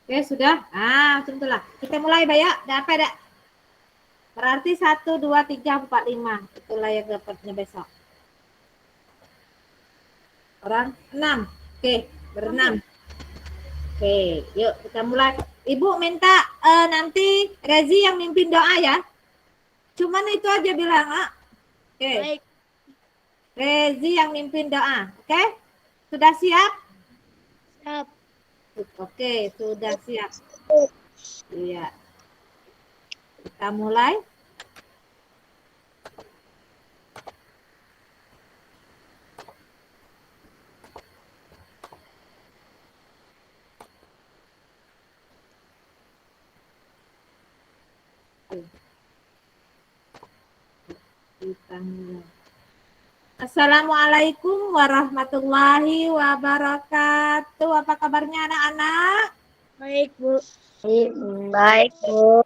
Oke, sudah. Tentulah. Kita mulai, Baya. Dapat dak? Berarti 1, 2, 3, 4, 5. Itulah yang dapatnya besok. Orang 6. Oke, berenam. Oke, yuk kita mulai. Ibu minta nanti Rezi yang mimpin doa ya. Cuman itu aja bilang. Oke. Baik. Rezi yang mimpin doa. Oke? Sudah siap? Siap. Oke, sudah siap. Iya. Kita mulai. Kita mulai. Assalamualaikum warahmatullahi wabarakatuh. Apa kabarnya anak-anak? Baik, Bu. Baik, Bu.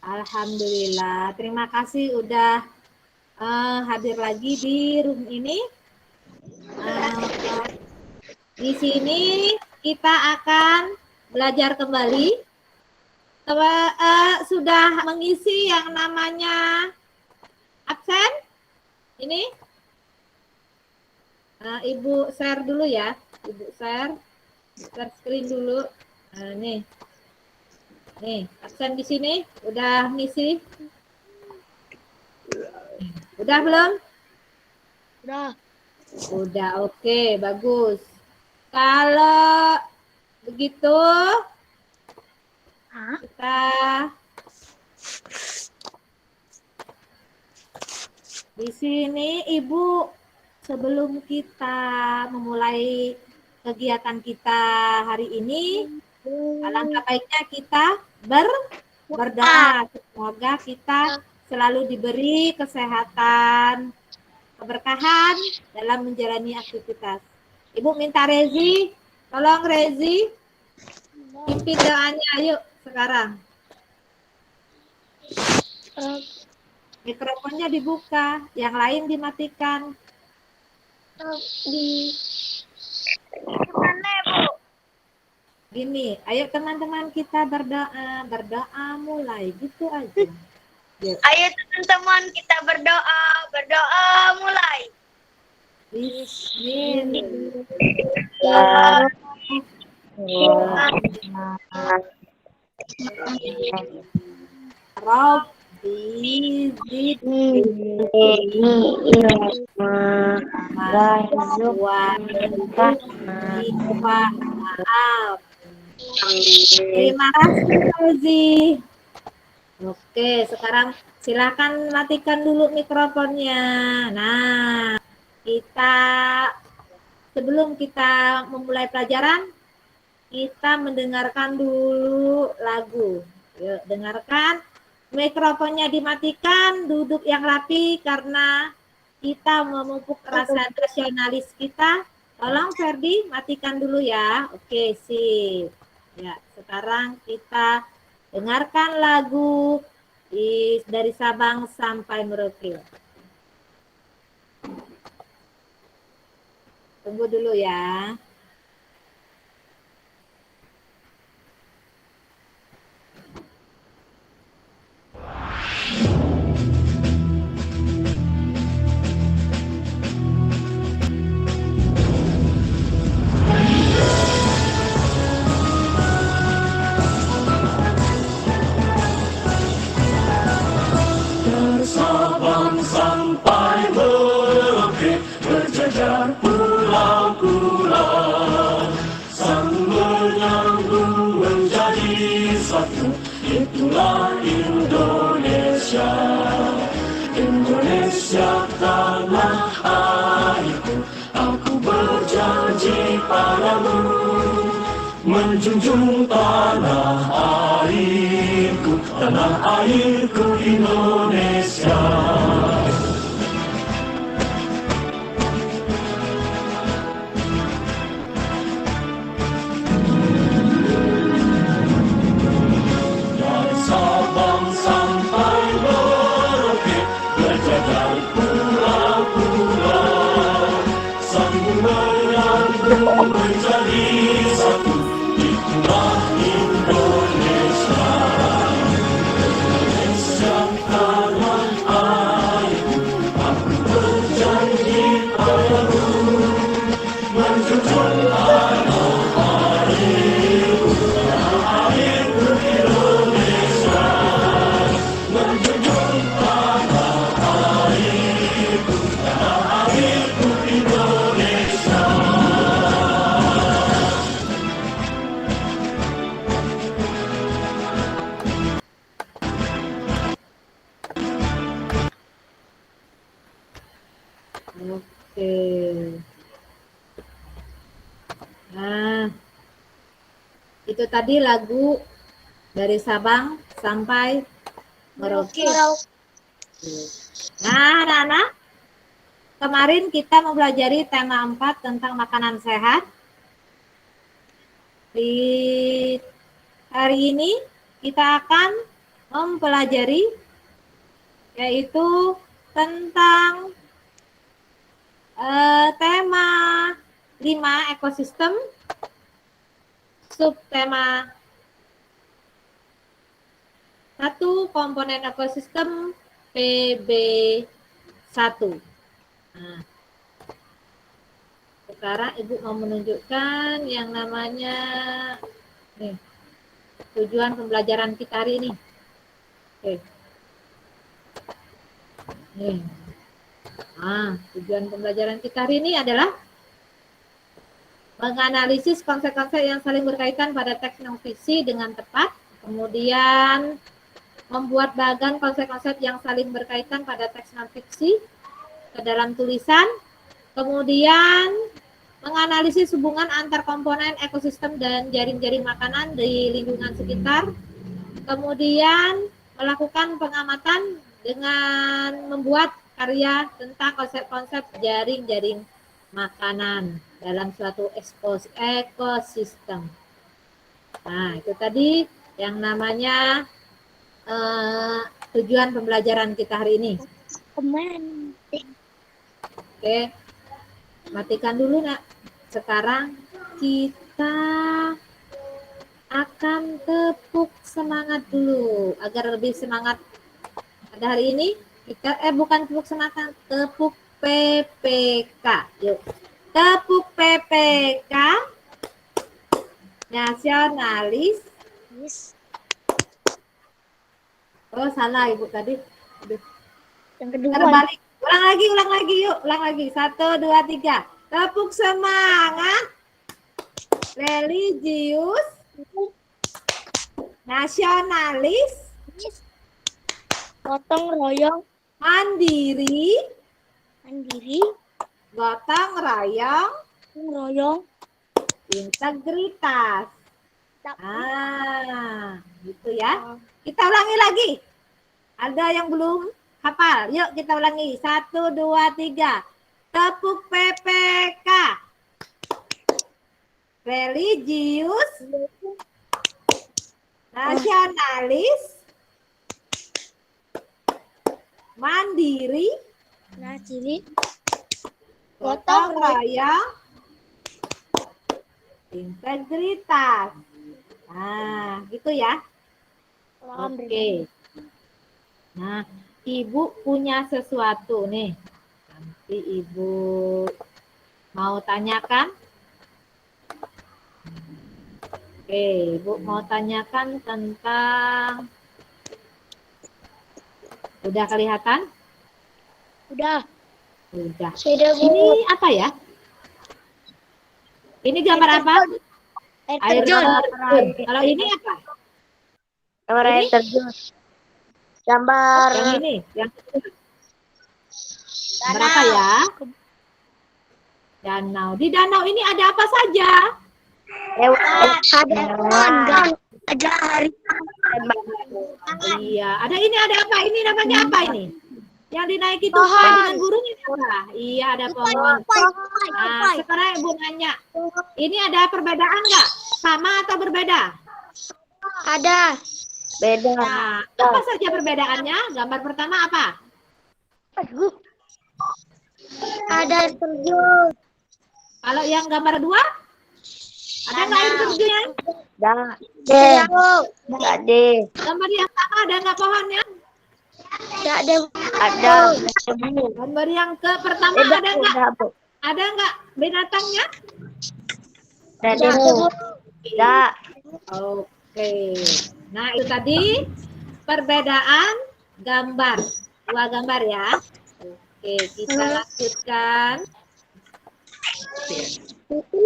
Alhamdulillah. Terima kasih udah hadir lagi di room ini. Di sini kita akan belajar kembali. Sudah mengisi yang namanya absen? Ini? Ibu share dulu ya. Ibu share screen dulu. Nih. Nih, absen di sini udah ngisi? Udah belum? Udah. Udah, oke, bagus. Kalau begitu, kita di sini Ibu sebelum kita memulai kegiatan kita hari ini, alangkah baiknya kita berdoa. Semoga kita selalu diberi kesehatan, keberkahan dalam menjalani aktivitas. Ibu minta Rezi, tolong Rezi, pimpin doanya, ayo sekarang. Mikrofonnya dibuka, yang lain dimatikan. Gimana, Bu? Gini, ayo teman-teman kita berdoa mulai, gitu aja. Yes. Ayo teman-teman kita berdoa mulai. Bismillah. Rabbi zidni Terima kasih, Rozi. Oke, sekarang silakan matikan dulu mikrofonnya. Nah, sebelum kita memulai pelajaran, kita mendengarkan dulu lagu. Yuk, dengarkan. Mikrofonnya dimatikan, duduk yang rapi karena kita memupuk rasa nasionalis kita. Tolong Ferdi, matikan dulu ya. Oke, sip. Ya, sekarang kita dengarkan lagu dari Sabang sampai Merauke. Tunggu dulu ya. Sabang sampai Merauke berjajar pulau-pulau, saling menyambung menjadi satu. Itulah Indonesia, Indonesia tanah airku. Aku berjanji padamu menjunjung tanah airku, tanah airku Indonesia. Dari Sabang sampai Merauke berjajar pulau-pulau, saling menyambung menjadi satu. Itulah Itu tadi lagu dari Sabang sampai Merauke. Nah, anak-anak, kemarin kita mempelajari tema 4 tentang makanan sehat. Di hari ini kita akan mempelajari yaitu tentang tema 5 ekosistem, subtema 1 komponen ekosistem PB1. Nah, sekarang Ibu mau menunjukkan yang namanya nih, tujuan pembelajaran kita hari ini. Oke. Nih. Nah, tujuan pembelajaran kita hari ini adalah menganalisis konsep-konsep yang saling berkaitan pada teks non fiksi dengan tepat, kemudian membuat bagan konsep-konsep yang saling berkaitan pada teks non fiksi ke dalam tulisan, kemudian menganalisis hubungan antar komponen ekosistem dan jaring-jaring makanan di lingkungan sekitar, kemudian melakukan pengamatan dengan membuat karya tentang konsep-konsep jaring-jaring makanan dalam suatu ekosistem. Nah, itu tadi yang namanya tujuan pembelajaran kita hari ini. Oke, matikan dulu nak. Sekarang kita akan tepuk semangat dulu agar lebih semangat pada hari ini. Kita bukan tepuk semangat, tepuk PPK. Yuk, tepuk PPK nasionalis. Oh, salah Ibu tadi. Yang kedua. Terbalik. Ulang lagi yuk. Ulang lagi. 1, 2, 3. Tepuk semangat. Religius. Nasionalis. Gotong royong. Mandiri. Gotong royong. Integritas. Gitu ya. Kita ulangi lagi. Ada yang belum hafal? Yuk kita ulangi. 1, 2, 3. Tepuk PPK. Religius. Nasionalis. Mandiri. Gotong royong. Integritas. Nah, gitu ya. Oke. Nah, Ibu punya sesuatu nih. Nanti Ibu mau tanyakan. Oke, Ibu mau tanyakan tentang... Udah kelihatan? Udah. Udah. Sudah, Bu. Ini apa ya? Ini gambar apa? Air terjun. terjun. Kalau ini apa? Gambar air terjun. Gambar Yang ini, yang gambar apa ya? Danau. Di danau ini ada apa saja? ada hari. Iya, ada apa? Ini namanya apa ini? Yang dinaiki itu Pohon. dengan burung ini apa? Iya, ada pohon. Nah, sekarang Ibu nanya, ini ada perbedaan nggak? Sama atau berbeda? Ada. Beda. Nah, apa saja perbedaannya? Gambar pertama apa? Ada air terjun. Kalau yang gambar 2? Ada nggak air terjunnya? Ada. Gambar yang sama ada nggak pohonnya? Ada. Ada. Gambar yang ke pertama ada nggak? Ada nggak binatangnya? Ada. Tidak. Oke. Nah, itu tadi perbedaan gambar. 2 gambar ya. Oke, kita lanjutkan.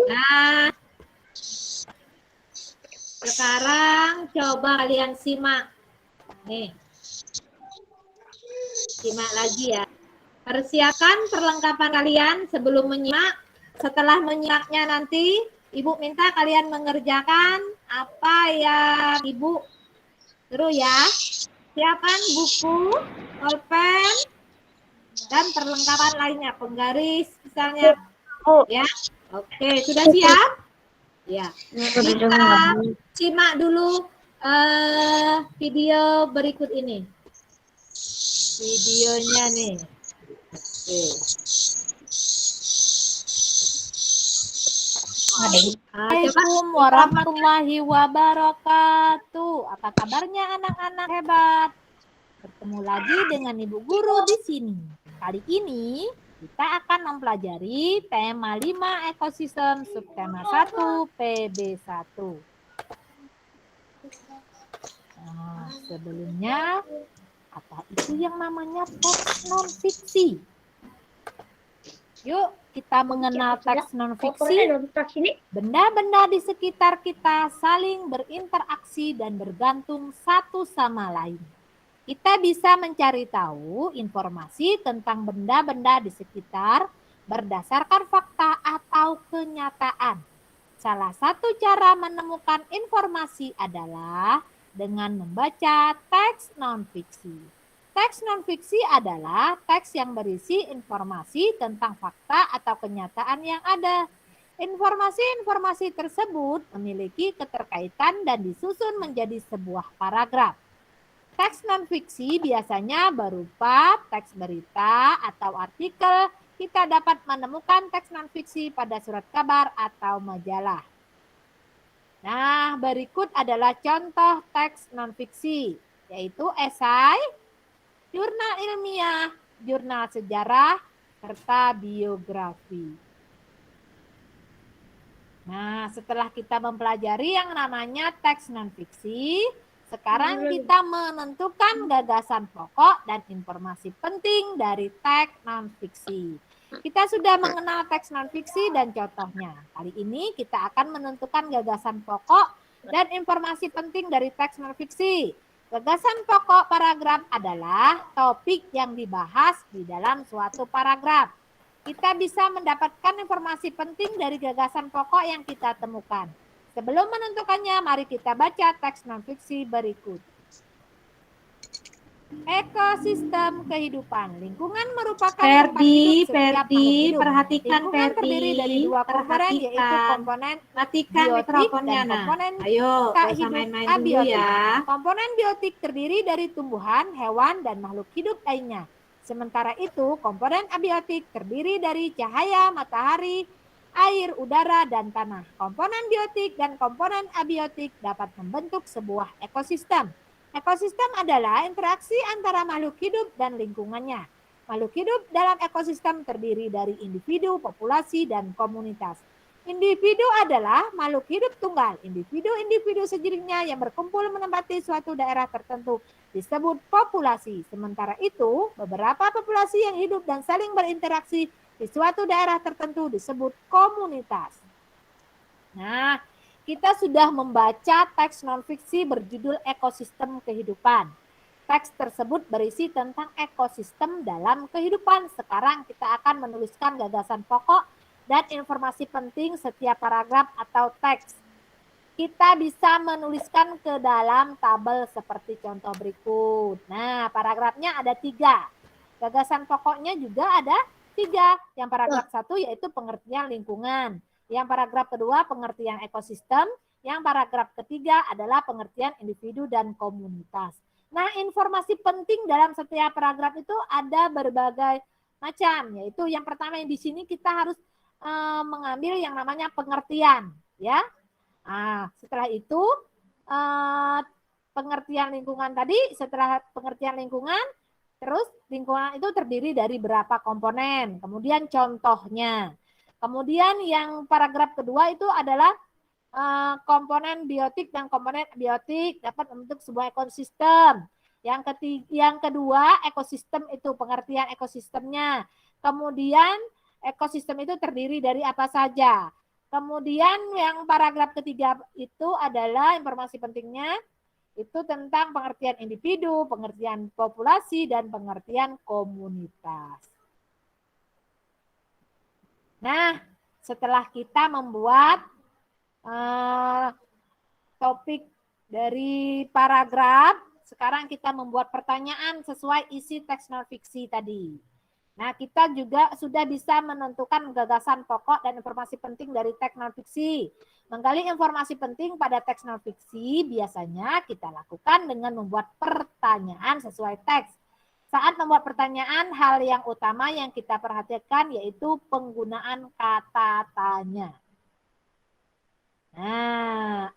Nah, sekarang coba kalian simak. Nih. Simak lagi ya. Persiapkan perlengkapan kalian sebelum menyimak. Setelah menyimaknya nanti, Ibu minta kalian mengerjakan apa yang Ibu suruh ya. Siapkan buku, pulpen, dan perlengkapan lainnya, penggaris misalnya. Bu. Ya, oke, sudah siap? Ya, kita simak dulu video berikut ini. Videonya nih. Oke. Assalamualaikum warahmatullahi wabarakatuh. Apa kabarnya anak-anak hebat? Bertemu lagi dengan Ibu Guru di sini. Kali ini kita akan mempelajari tema 5 ekosistem subtema 1 PB1. Nah, sebelumnya apa itu yang namanya teks non fiksi? Yuk kita mengenal teks non fiksi. Benda-benda di sekitar kita saling berinteraksi dan bergantung satu sama lain. Kita bisa mencari tahu informasi tentang benda-benda di sekitar berdasarkan fakta atau kenyataan. Salah satu cara menemukan informasi adalah dengan membaca teks non-fiksi. Teks non-fiksi adalah teks yang berisi informasi tentang fakta atau kenyataan yang ada. Informasi-informasi tersebut memiliki keterkaitan dan disusun menjadi sebuah paragraf. Teks non-fiksi biasanya berupa teks berita atau artikel. Kita dapat menemukan teks non-fiksi pada surat kabar atau majalah. Nah, berikut adalah contoh teks non-fiksi, yaitu esai, jurnal ilmiah, jurnal sejarah, serta biografi. Nah, setelah kita mempelajari yang namanya teks non-fiksi, sekarang kita menentukan gagasan pokok dan informasi penting dari teks non-fiksi. Kita sudah mengenal teks non-fiksi dan contohnya. Kali ini kita akan menentukan gagasan pokok dan informasi penting dari teks non-fiksi. Gagasan pokok paragraf adalah topik yang dibahas di dalam suatu paragraf. Kita bisa mendapatkan informasi penting dari gagasan pokok yang kita temukan. Sebelum menentukannya, mari kita baca teks non-fiksi berikut. Ekosistem kehidupan. Lingkungan merupakan tempat hidup setiap makhluk hidup. Perhatikan Lingkungan terdiri dari dua komponen, yaitu komponen matikan biotik mikrofonnya. dan komponen Ayo, tak gak usah hidup main-main dulu abiotik. ya. Komponen biotik terdiri dari tumbuhan, hewan, dan makhluk hidup lainnya. Sementara itu, komponen abiotik terdiri dari cahaya, matahari, air, udara, dan tanah. Komponen biotik dan komponen abiotik dapat membentuk sebuah ekosistem. Ekosistem adalah interaksi antara makhluk hidup dan lingkungannya. Makhluk hidup dalam ekosistem terdiri dari individu, populasi, dan komunitas. Individu adalah makhluk hidup tunggal. Individu-individu sejenisnya yang berkumpul menempati suatu daerah tertentu disebut populasi. Sementara itu, beberapa populasi yang hidup dan saling berinteraksi di suatu daerah tertentu disebut komunitas. Nah, kita sudah membaca teks non-fiksi berjudul Ekosistem Kehidupan. Teks tersebut berisi tentang ekosistem dalam kehidupan. Sekarang kita akan menuliskan gagasan pokok dan informasi penting setiap paragraf atau teks. Kita bisa menuliskan ke dalam tabel seperti contoh berikut. Nah, paragrafnya ada 3. Gagasan pokoknya juga ada 3. Yang paragraf 1 yaitu pengertian lingkungan. Yang paragraf kedua pengertian ekosistem. Yang paragraf ketiga adalah pengertian individu dan komunitas. Nah, informasi penting dalam setiap paragraf itu ada berbagai macam. Yaitu yang pertama yang di sini kita harus mengambil yang namanya pengertian. Ya. Nah, setelah itu pengertian lingkungan tadi, setelah pengertian lingkungan, terus lingkungan itu terdiri dari berapa komponen. Kemudian contohnya. Kemudian yang paragraf kedua itu adalah komponen biotik dan komponen abiotik dapat membentuk sebuah ekosistem. Yang kedua, ekosistem itu pengertian ekosistemnya. Kemudian ekosistem itu terdiri dari apa saja. Kemudian yang paragraf ketiga itu adalah informasi pentingnya itu tentang pengertian individu, pengertian populasi, dan pengertian komunitas. Nah, setelah kita membuat topik dari paragraf. Sekarang kita membuat pertanyaan sesuai isi teks non fiksi tadi. Nah, kita juga sudah bisa menentukan gagasan pokok dan informasi penting dari teks non fiksi. Menggali informasi penting pada teks non fiksi biasanya kita lakukan dengan membuat pertanyaan sesuai teks. Saat membuat pertanyaan, hal yang utama yang kita perhatikan yaitu penggunaan kata tanya. Nah,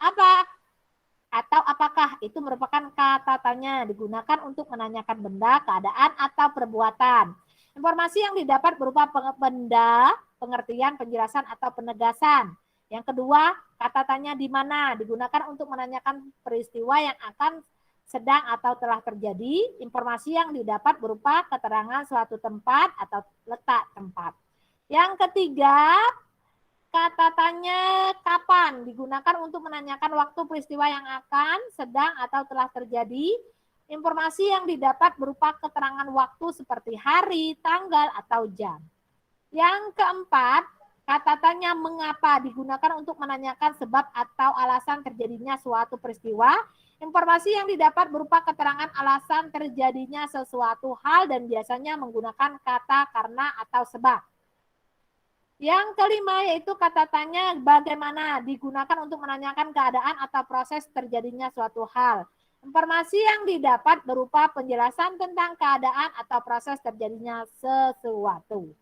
atau apakah itu merupakan kata tanya digunakan untuk menanyakan benda, keadaan, atau perbuatan. Informasi yang didapat berupa benda, pengertian, penjelasan, atau penegasan. Yang kedua, kata tanya di mana digunakan untuk menanyakan peristiwa yang akan sedang atau telah terjadi. Informasi yang didapat berupa keterangan suatu tempat atau letak tempat. Yang ketiga, kata tanya kapan digunakan untuk menanyakan waktu peristiwa yang akan, sedang, atau telah terjadi. Informasi yang didapat berupa keterangan waktu seperti hari, tanggal, atau jam. Yang keempat, kata tanya mengapa digunakan untuk menanyakan sebab atau alasan terjadinya suatu peristiwa. Informasi yang didapat berupa keterangan alasan terjadinya sesuatu hal dan biasanya menggunakan kata karena atau sebab. Yang kelima yaitu kata tanya bagaimana digunakan untuk menanyakan keadaan atau proses terjadinya suatu hal. Informasi yang didapat berupa penjelasan tentang keadaan atau proses terjadinya sesuatu.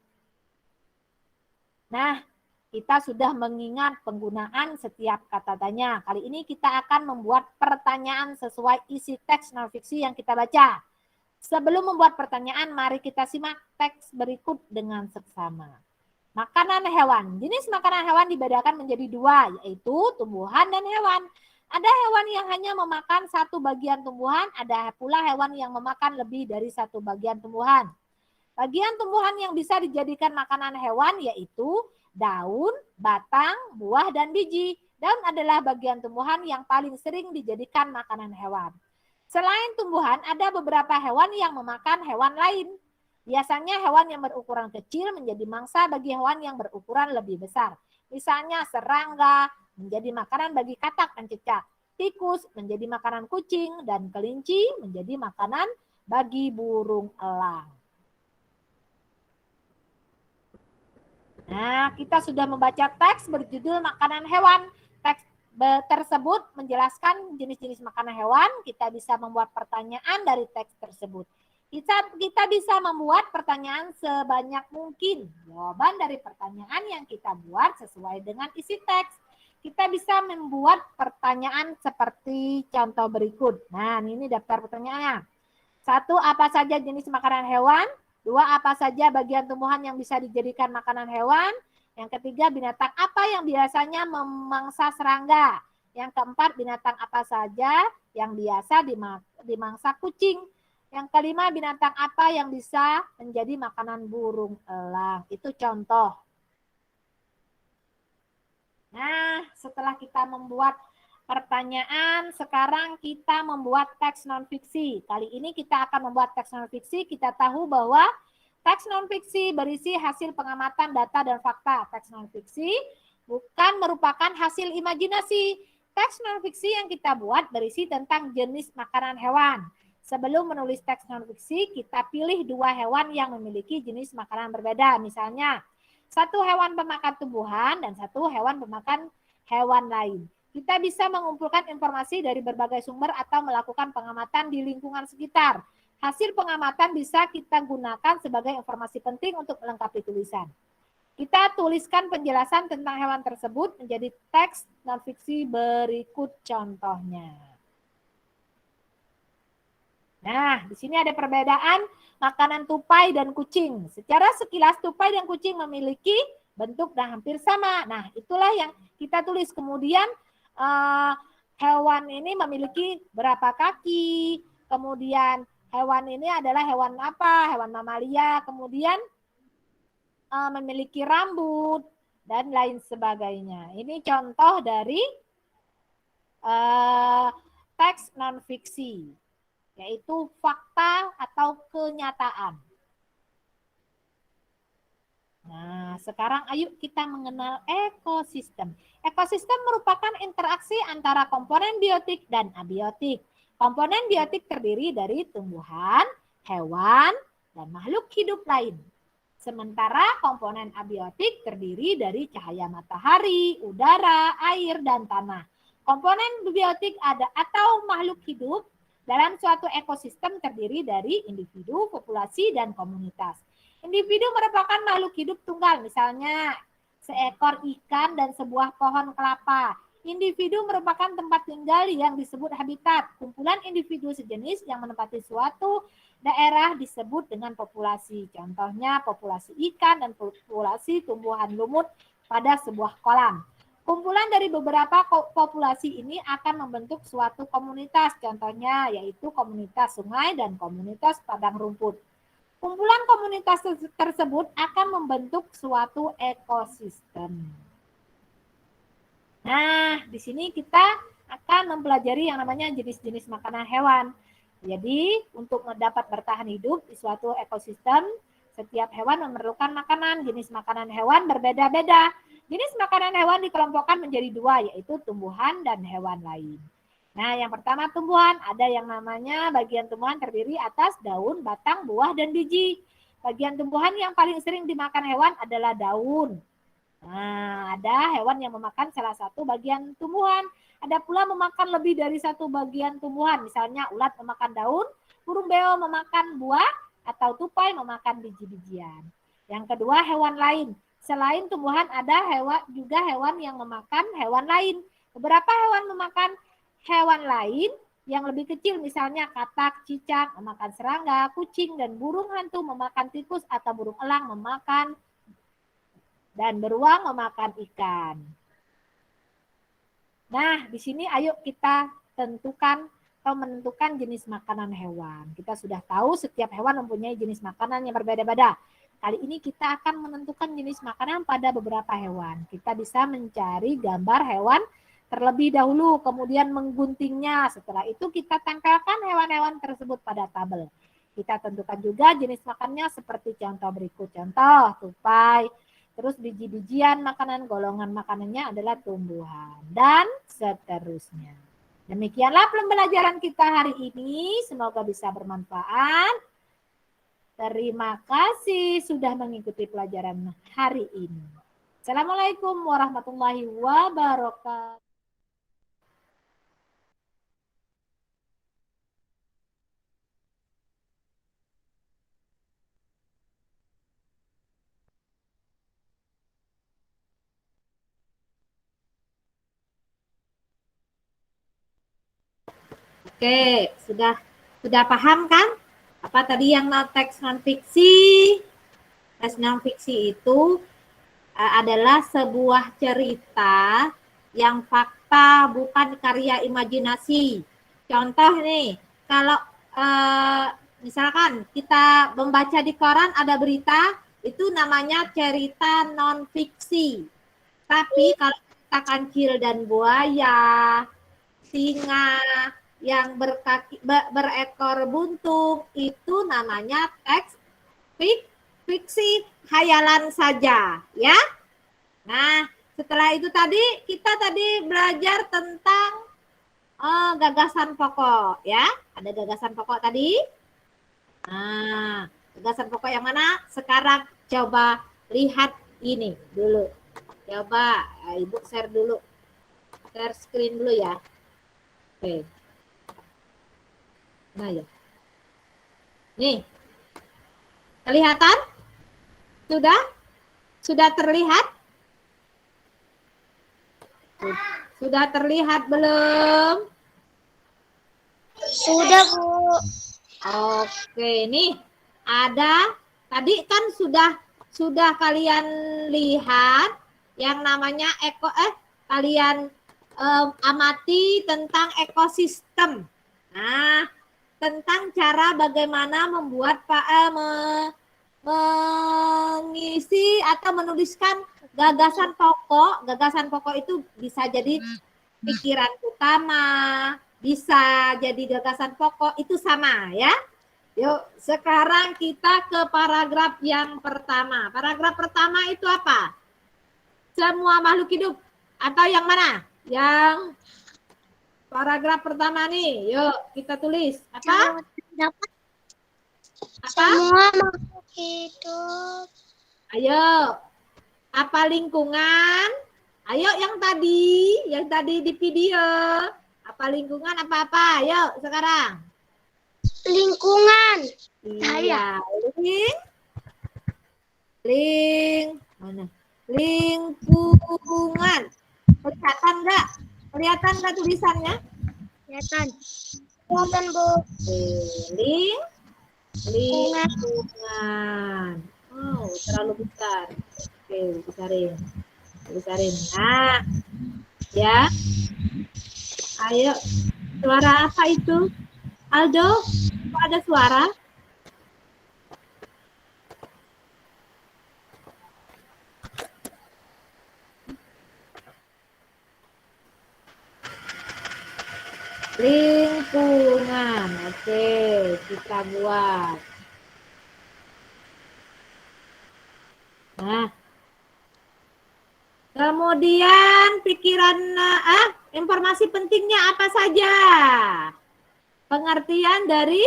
Nah, kita sudah mengingat penggunaan setiap kata tanya. Kali ini kita akan membuat pertanyaan sesuai isi teks non fiksi yang kita baca. Sebelum membuat pertanyaan, mari kita simak teks berikut dengan seksama. Makanan hewan. Jenis makanan hewan dibedakan menjadi dua, yaitu tumbuhan dan hewan. Ada hewan yang hanya memakan satu bagian tumbuhan, ada pula hewan yang memakan lebih dari satu bagian tumbuhan. Bagian tumbuhan yang bisa dijadikan makanan hewan yaitu daun, batang, buah, dan biji. Daun adalah bagian tumbuhan yang paling sering dijadikan makanan hewan. Selain tumbuhan, ada beberapa hewan yang memakan hewan lain. Biasanya hewan yang berukuran kecil menjadi mangsa bagi hewan yang berukuran lebih besar. Misalnya serangga menjadi makanan bagi katak dan cicak. Tikus menjadi makanan kucing dan kelinci menjadi makanan bagi burung elang. Nah, kita sudah membaca teks berjudul makanan hewan. Teks tersebut menjelaskan jenis-jenis makanan hewan. Kita bisa membuat pertanyaan dari teks tersebut. Kita bisa membuat pertanyaan sebanyak mungkin. Jawaban dari pertanyaan yang kita buat sesuai dengan isi teks. Kita bisa membuat pertanyaan seperti contoh berikut. Nah, ini daftar pertanyaannya. 1. Apa saja jenis makanan hewan? 2. Apa saja bagian tumbuhan yang bisa dijadikan makanan hewan? Yang ketiga, binatang apa yang biasanya memangsa serangga? Yang keempat, binatang apa saja yang biasa dimangsa kucing? Yang kelima, binatang apa yang bisa menjadi makanan burung elang? Itu contoh. Nah, setelah kita membuat pertanyaan, sekarang kita membuat teks non-fiksi. Kali ini kita akan membuat teks non-fiksi. Kita tahu bahwa teks non-fiksi berisi hasil pengamatan data dan fakta. Teks non-fiksi bukan merupakan hasil imajinasi. Teks non-fiksi yang kita buat berisi tentang jenis makanan hewan. Sebelum menulis teks non-fiksi, kita pilih 2 hewan yang memiliki jenis makanan berbeda. Misalnya, 1 hewan pemakan tumbuhan dan 1 hewan pemakan hewan lain. Kita bisa mengumpulkan informasi dari berbagai sumber atau melakukan pengamatan di lingkungan sekitar. Hasil pengamatan bisa kita gunakan sebagai informasi penting untuk melengkapi tulisan. Kita tuliskan penjelasan tentang hewan tersebut menjadi teks non-fiksi berikut contohnya. Nah, di sini ada perbedaan makanan tupai dan kucing. Secara sekilas tupai dan kucing memiliki bentuk dan hampir sama. Nah, itulah yang kita tulis. Kemudian hewan ini memiliki berapa kaki. Kemudian hewan ini adalah hewan apa? Hewan mamalia. Kemudian memiliki rambut dan lain sebagainya. Ini contoh dari teks non-fiksi, yaitu fakta atau kenyataan. Nah, sekarang ayo kita mengenal ekosistem. Ekosistem merupakan interaksi antara komponen biotik dan abiotik. Komponen biotik terdiri dari tumbuhan, hewan, dan makhluk hidup lain. Sementara komponen abiotik terdiri dari cahaya matahari, udara, air, dan tanah. Komponen biotik ada atau makhluk hidup dalam suatu ekosistem terdiri dari individu, populasi, dan komunitas. Individu merupakan makhluk hidup tunggal, misalnya seekor ikan dan sebuah pohon kelapa. Individu merupakan tempat tinggal yang disebut habitat. Kumpulan individu sejenis yang menempati suatu daerah disebut dengan populasi. Contohnya populasi ikan dan populasi tumbuhan lumut pada sebuah kolam. Kumpulan dari beberapa populasi ini akan membentuk suatu komunitas. Contohnya yaitu komunitas sungai dan komunitas padang rumput. Kumpulan komunitas tersebut akan membentuk suatu ekosistem. Nah, di sini kita akan mempelajari yang namanya jenis-jenis makanan hewan. Jadi, untuk dapat bertahan hidup di suatu ekosistem, setiap hewan memerlukan makanan. Jenis makanan hewan berbeda-beda. Jenis makanan hewan dikelompokkan menjadi dua, yaitu tumbuhan dan hewan lain. Nah, yang pertama tumbuhan, ada yang namanya bagian tumbuhan terdiri atas daun, batang, buah, dan biji. Bagian tumbuhan yang paling sering dimakan hewan adalah daun. Nah, ada hewan yang memakan salah satu bagian tumbuhan. Ada pula memakan lebih dari satu bagian tumbuhan. Misalnya ulat memakan daun, burung beo memakan buah, atau tupai memakan biji-bijian. Yang kedua, hewan lain. Selain tumbuhan, ada hewan yang memakan hewan lain. Beberapa hewan memakan hewan lain yang lebih kecil, misalnya katak, cicak memakan serangga, kucing, dan burung hantu memakan tikus atau burung elang memakan, dan beruang memakan ikan. Nah, di sini ayo kita menentukan jenis makanan hewan. Kita sudah tahu setiap hewan mempunyai jenis makanan yang berbeda-beda. Kali ini kita akan menentukan jenis makanan pada beberapa hewan. Kita bisa mencari gambar hewan terlebih dahulu, kemudian mengguntingnya. Setelah itu kita tempelkan hewan-hewan tersebut pada tabel. Kita tentukan juga jenis makannya seperti contoh berikut. Contoh, tupai. Terus biji-bijian makanan, golongan makanannya adalah tumbuhan. Dan seterusnya. Demikianlah pembelajaran kita hari ini. Semoga bisa bermanfaat. Terima kasih sudah mengikuti pelajaran hari ini. Assalamualaikum warahmatullahi wabarakatuh. Oke, sudah paham kan? Apa tadi yang teks non fiksi? Teks non fiksi itu adalah sebuah cerita yang fakta, bukan karya imajinasi. Contoh nih, kalau misalkan kita membaca di koran ada berita, itu namanya cerita non fiksi. Tapi kalau cerita kancil dan buaya, singa yang berekor buntung, itu namanya teks fiksi, khayalan saja, ya. Nah, setelah itu kita belajar tentang gagasan pokok, ya. Ada gagasan pokok tadi. Nah, gagasan pokok yang mana? Sekarang coba lihat ini dulu. Coba Ibu share dulu. Share screen dulu ya. Oke. Nah ya. Nih. Kelihatan? Sudah terlihat? Sudah terlihat belum? Sudah, Bu. Oke, nih ada tadi kan sudah kalian lihat yang namanya kalian amati tentang ekosistem. Nah, tentang cara bagaimana membuat mengisi atau menuliskan gagasan pokok. Gagasan pokok itu bisa jadi pikiran utama, bisa jadi gagasan pokok, itu sama ya. Yuk, sekarang kita ke paragraf yang pertama. Paragraf pertama itu apa? Semua makhluk hidup. Atau yang mana? Yang paragraf pertama nih. Yuk, kita tulis. Apa? Dapat Apa? semua makhluk hidup. Ayo. Apa lingkungan? Ayo yang tadi di video. Apa lingkungan apa-apa? Ayo sekarang. Lingkungan. Iya, mana? Lingkungan. Kelihatan nggak tulisannya? Kelihatan. Kelihatan, Bu. Lingkungan. Oh, terlalu besar. Oke, besarin. Nah, ya. Ayo, suara apa itu? Aldo, kok ada suara? Lingkungan. Oke, kita buat. Nah. Kemudian pikiran informasi pentingnya apa saja? Pengertian dari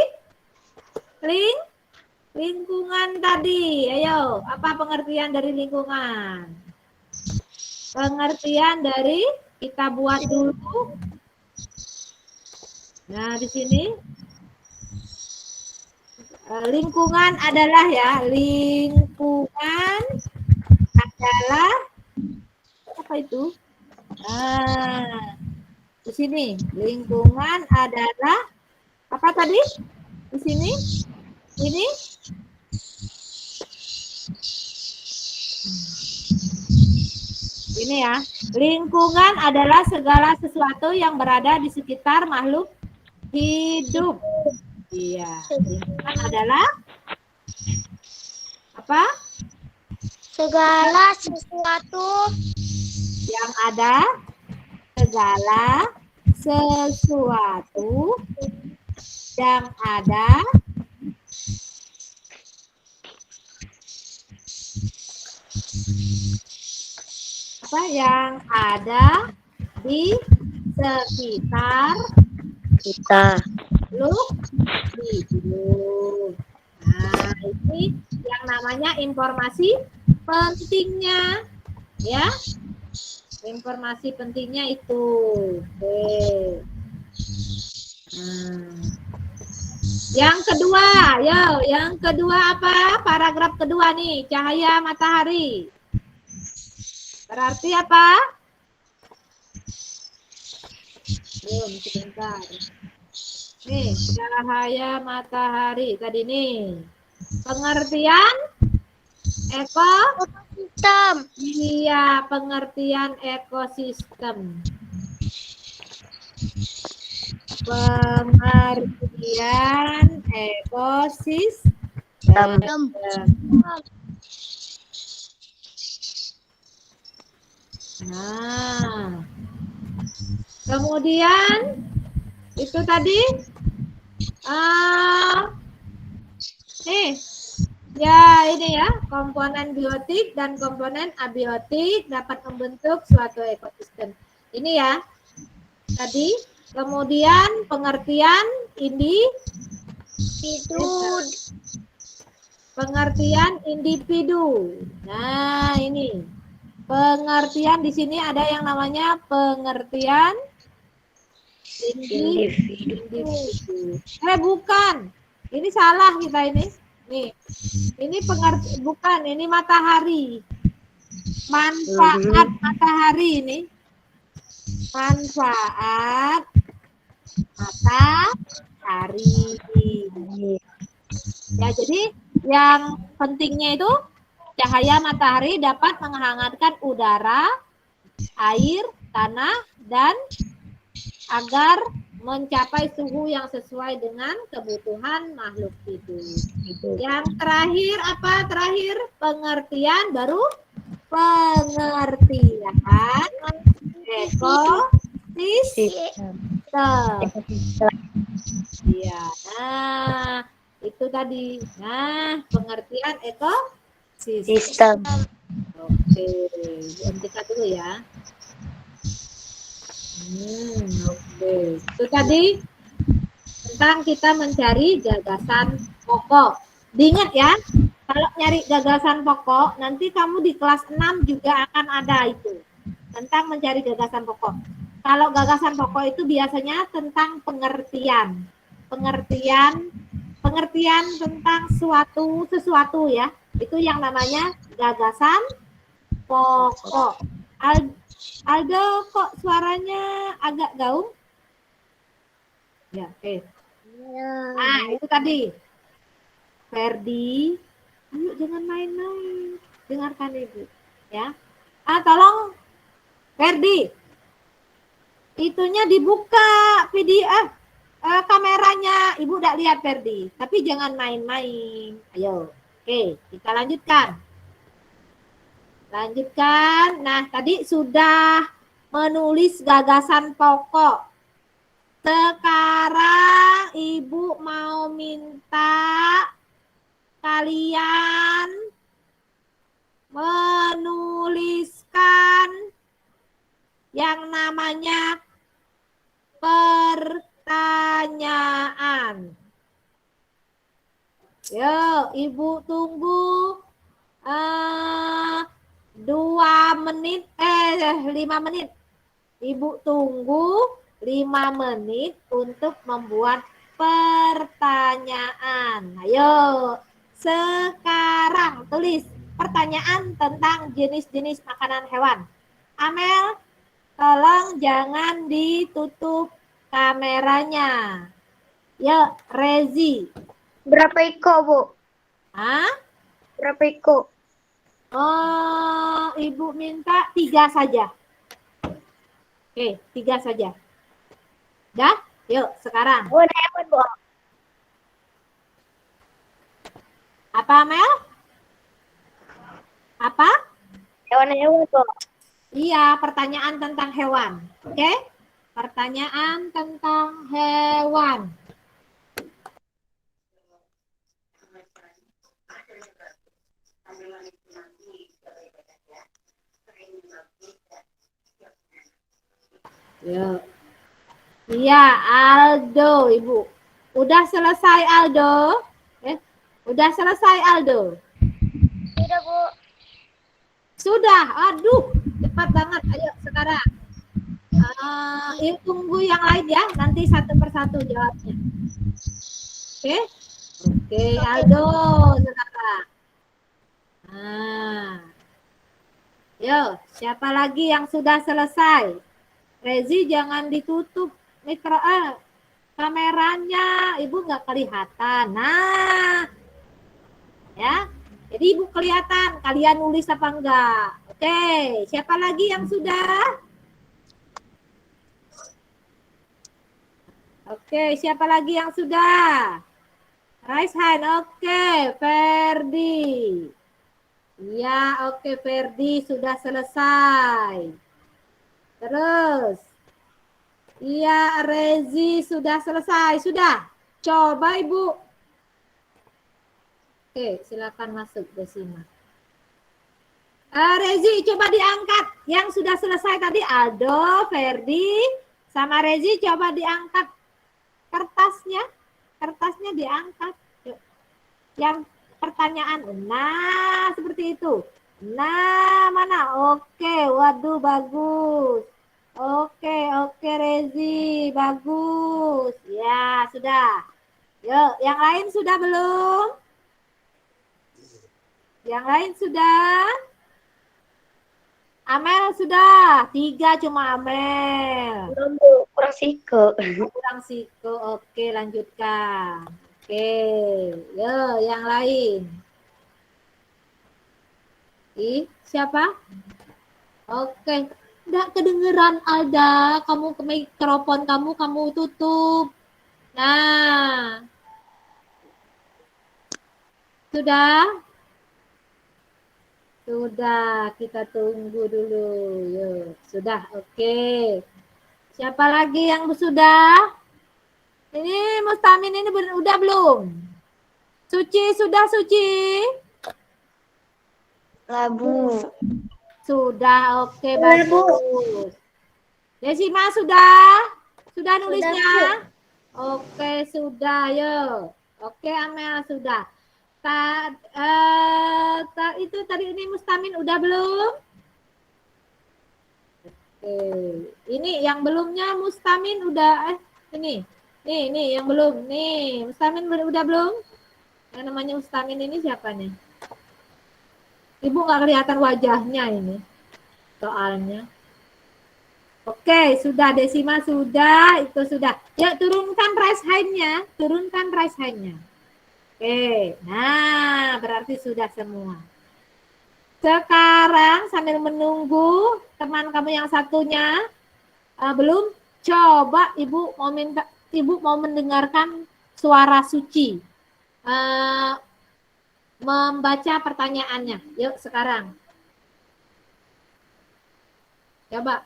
lingkungan tadi. Ayo, apa pengertian dari lingkungan? Pengertian dari kita buat dulu. Nah, di sini lingkungan adalah lingkungan adalah apa itu? Di sini lingkungan adalah apa tadi? Di sini ini ya. Lingkungan adalah segala sesuatu yang berada di sekitar makhluk hidup. Iya. Lingkungan adalah apa? Segala sesuatu yang ada, segala sesuatu yang ada apa yang ada di sekitar kita. makhluk hidup. Nah, ini yang namanya informasi pentingnya, ya. Informasi pentingnya itu. Oke. Yang kedua, yang kedua apa? Paragraf kedua nih, cahaya matahari. Berarti apa? Belum, sebentar. Nih, cahaya matahari tadi nih. Pengertian ekosistem. Iya, pengertian ekosistem. Pengertian ekosistem. Nah, kemudian itu tadi ini ya, komponen biotik dan komponen abiotik dapat membentuk suatu ekosistem. Ini ya, tadi. Kemudian pengertian individu. Nah, ini. Pengertian di sini ada yang namanya pengertian individu. Bukan. Ini salah kita ini. Nih. Ini bukan, ini matahari. Manfaat matahari ini. Manfaat matahari. Ya, jadi yang pentingnya itu cahaya matahari dapat menghangatkan udara, air, tanah, dan agar mencapai suhu yang sesuai dengan kebutuhan makhluk hidup. Yang terakhir apa? Terakhir pengertian, baru pengertian ekosistem. Ya, nah Itu tadi. Nah, pengertian ekosistem. Sistem. Oke, hentikan dulu ya. Oke. Itu tadi tentang kita mencari gagasan pokok. Diingat ya, kalau nyari gagasan pokok, nanti kamu di kelas 6 juga akan ada itu. Tentang mencari gagasan pokok. Kalau gagasan pokok itu biasanya tentang pengertian. Pengertian tentang sesuatu ya. Itu yang namanya gagasan pokok. Aldo kok suaranya agak gaung? Ya, oke. Nah, itu tadi. Ferdi, ayo jangan main-main. Dengarkan Ibu, ya. Tolong Ferdi. Itunya dibuka video kameranya. Ibu udah lihat Ferdi, tapi jangan main-main. Ayo. Oke, kita lanjutkan. Nah, tadi sudah menulis gagasan pokok. Sekarang Ibu mau minta kalian menuliskan yang namanya pertanyaan. Yuk, Ibu tunggu 5 menit. Ibu tunggu 5 menit untuk membuat pertanyaan. Ayo, sekarang tulis pertanyaan tentang jenis-jenis makanan hewan. Amel, tolong jangan ditutup kameranya. Ya, Rezi. Berapa iko, Bu? Berapa iko? Ibu minta 3 saja. Oke, 3 saja. Dah? Yuk, sekarang. Warna hewan, Bu. Apa, Mel? Apa? Hewan-hewan, Bu. Iya, pertanyaan tentang hewan. Oke? Pertanyaan tentang hewan. Yuk. Iya, Aldo, Ibu. Udah selesai, Aldo? Udah selesai, Aldo? Sudah, Bu. Sudah. Aduh, cepat banget. Ayo sekarang. Tunggu yang lain ya. Nanti satu persatu jawabnya. Oke? Oke, Aldo sekarang. Yo, siapa lagi yang sudah selesai? Rezi, jangan ditutup kameranya. Ibu nggak kelihatan. Nah, ya. Jadi Ibu kelihatan kalian nulis apa enggak. Oke, siapa lagi yang sudah? Oke, siapa lagi yang sudah? Raise hand. Oke, Ferdi. Iya, oke, Ferdi sudah selesai. Terus. Iya, Rezi sudah selesai. Sudah. Coba Ibu. Oke, silakan masuk desimal. Rezi, coba diangkat. Yang sudah selesai tadi Aldo, Ferdi, sama Rezi, coba diangkat kertasnya. Kertasnya diangkat. Yuk. Yang pertanyaan. Nah, seperti itu. Nah, mana? Oke, waduh, bagus. Oke, Rezi, bagus. Ya, sudah. Yuk, yang lain sudah belum? Yang lain sudah? Amel sudah. 3 cuma Amel. Belum, Bu. Kurang siko. Kurang siko. Oke, lanjutkan. Oke. Yuk, yang lain. Siapa? Oke. Nggak kedengeran, Alda. Kamu ke mikrofon kamu tutup. Nah. Sudah? Sudah, kita tunggu dulu. Yuk, sudah, oke. Siapa lagi yang sudah? Ini Mustamin ini udah belum? Suci, sudah Suci? Labu. Sudah, oke, Sudah, Bu. bagus. Desima sudah? Sudah nulisnya? Oke, sudah, yuk. Oke, Amel, sudah. Itu tadi ini Mustamin udah belum? Oke, ini yang belumnya Mustamin udah, ini. Nih, yang belum. Nih, Mustamin udah belum? Yang namanya Mustamin ini siapa nih? Ibu nggak kelihatan wajahnya ini. Soalnya. Oke, sudah Desima sudah, itu sudah. Ya, turunkan raise hand-nya, turunkan raise hand-nya. Oke, nah berarti sudah semua. Sekarang sambil menunggu teman kamu yang satunya belum, coba Ibu mau mendengarkan suara Suci. Membaca pertanyaannya. Yuk sekarang. Coba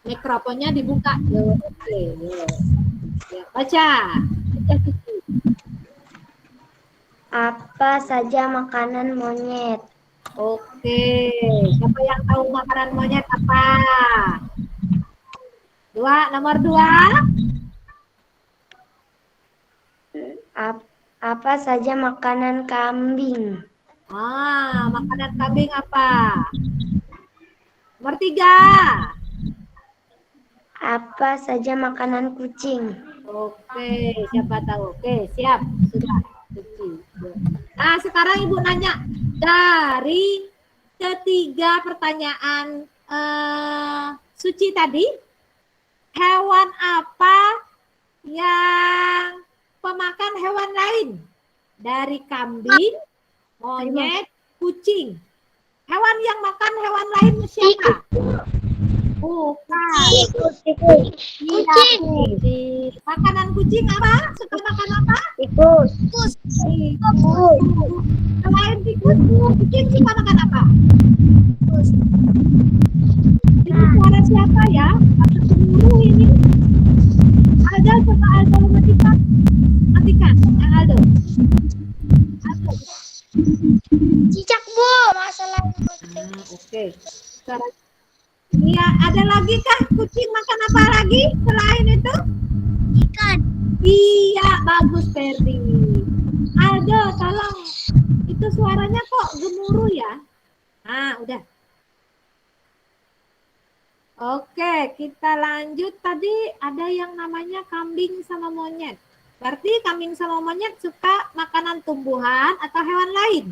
mikrofonnya dibuka. Yuk, oke, yuk. Ya, baca. Baca Suci. Apa saja makanan monyet? Oke, siapa yang tahu makanan monyet apa? Nomor 2. Apa saja makanan kambing? Makanan kambing apa? Nomor 3. Apa saja makanan kucing? Oke, siapa tahu? Oke, siap. Sudah. Suci. Nah, sekarang Ibu nanya. Dari ketiga pertanyaan Suci tadi, hewan apa yang pemakan hewan lain? Dari kambing, monyet, kucing. Hewan yang makan hewan lain siapa? Bukan. Tikus. Kucing. Makanan kucing apa? Suka makan apa? Tikus. Tikus. Selain tikus, kucing suka makan apa? Ini suara siapa ya? Ada gemuruh ini. Aldo, coba Aldo matikan. Matikan, yang Aldo. Aldo. Cicak, Bu. Masalah. Oke. Suara. Iya, ada lagi kah kucing makan apa lagi selain itu? Ikan. Iya, bagus Ferdi. Aldo, tolong. Itu suaranya kok gemuruh ya? Udah. Oke, kita lanjut. Tadi ada yang namanya kambing sama monyet. Berarti kambing sama monyet suka makanan tumbuhan atau hewan lain?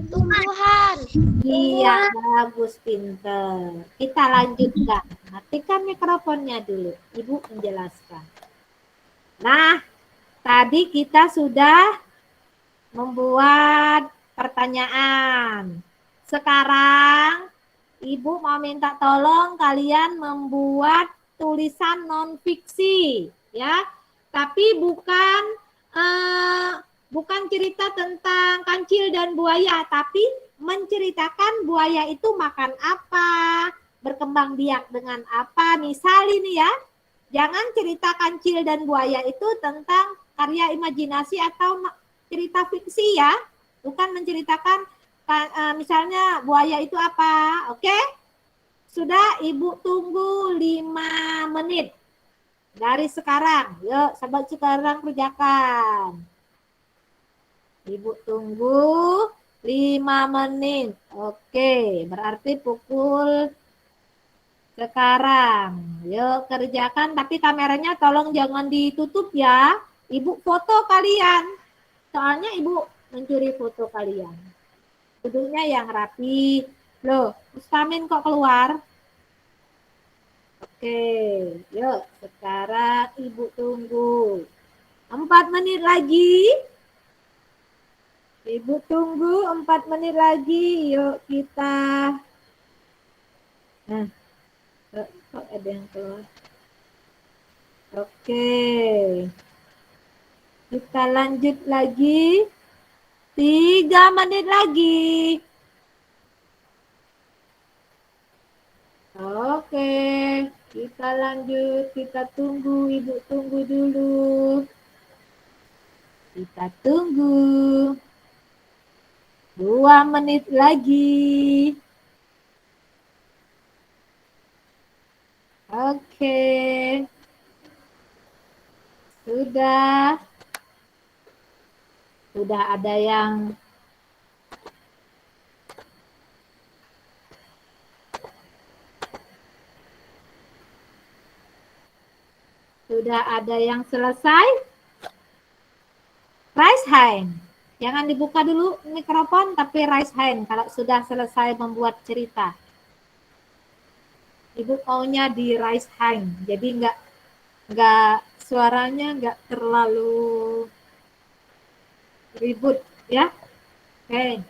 Tumbuhan. Iya, bagus, pinter. Kita lanjutkan. Matikan mikrofonnya dulu. Ibu menjelaskan. Nah, tadi kita sudah membuat pertanyaan. Sekarang, Ibu mau minta tolong kalian membuat tulisan non-fiksi. Ya, tapi bukan cerita tentang kancil dan buaya, tapi menceritakan buaya itu makan apa, berkembang biak dengan apa. Misal ini ya, jangan cerita kancil dan buaya itu tentang karya imajinasi atau cerita fiksi ya, bukan menceritakan misalnya buaya itu apa. Oke? Sudah, Ibu tunggu 5 menit dari sekarang. Yuk, sahabat sekarang kerjakan. Ibu tunggu 5 menit. Oke, berarti pukul sekarang. Yuk kerjakan, tapi kameranya tolong jangan ditutup ya. Ibu foto kalian. Soalnya Ibu mencuri foto kalian. Duduknya yang rapi. Loh, Mustamin kok keluar? Oke, yuk sekarang Ibu tunggu. 4 menit lagi. Ibu tunggu 4 menit lagi. Yuk kita. Nah, kok ada yang keluar? Oke. Kita lanjut lagi. 3 menit lagi. Oke. Kita lanjut. Kita tunggu. Ibu tunggu dulu. Kita tunggu 2 menit lagi. Oke. Sudah ada yang selesai? Raise hand. Jangan dibuka dulu mikrofon, tapi raise hand kalau sudah selesai membuat cerita. Ibu maunya di raise hand, jadi nggak suaranya nggak terlalu ribut ya. Oke.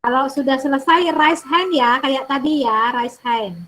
Kalau sudah selesai raise hand ya, kayak tadi ya, raise hand.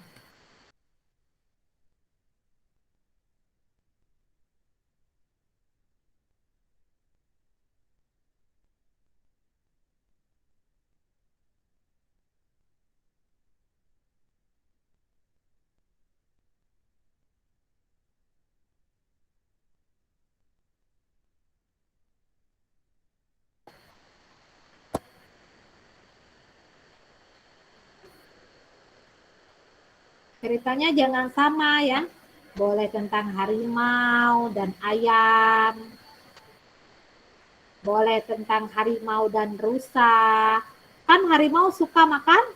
Ceritanya jangan sama ya. Boleh tentang harimau dan ayam. Boleh tentang harimau dan rusa. Kan harimau suka makan